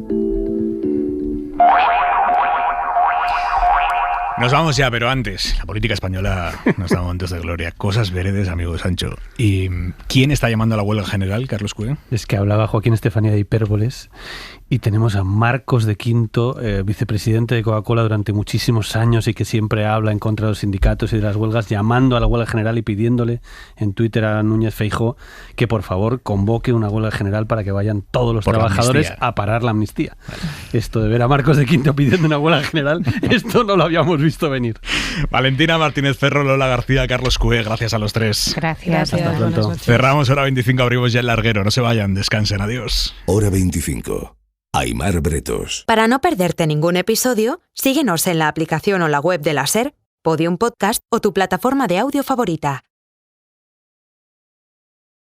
Nos vamos ya, pero antes, la política española nos da momentos de gloria. Cosas veredes, amigo Sancho. ¿Y quién está llamando a la huelga general, Carlos Cue? Es que hablaba Joaquín Estefanía de hipérboles y tenemos a Marcos de Quinto, vicepresidente de Coca-Cola durante muchísimos años y que siempre habla en contra de los sindicatos y de las huelgas, llamando a la huelga general y pidiéndole en Twitter a Núñez Feijóo que por favor convoque una huelga general para que vayan todos los trabajadores a parar la amnistía. Vale. Esto de ver a Marcos de Quinto pidiendo una huelga general, esto no lo habíamos visto venir. Valentina Martínez Ferro, Lola García, Carlos Cue, gracias a los tres. Gracias. Hasta pronto. Cerramos Hora 25, abrimos ya el larguero. No se vayan, descansen, adiós. Hora 25. Aimar Bretos. Para no perderte ningún episodio, síguenos en la aplicación o la web de la SER, Podium Podcast o tu plataforma de audio favorita.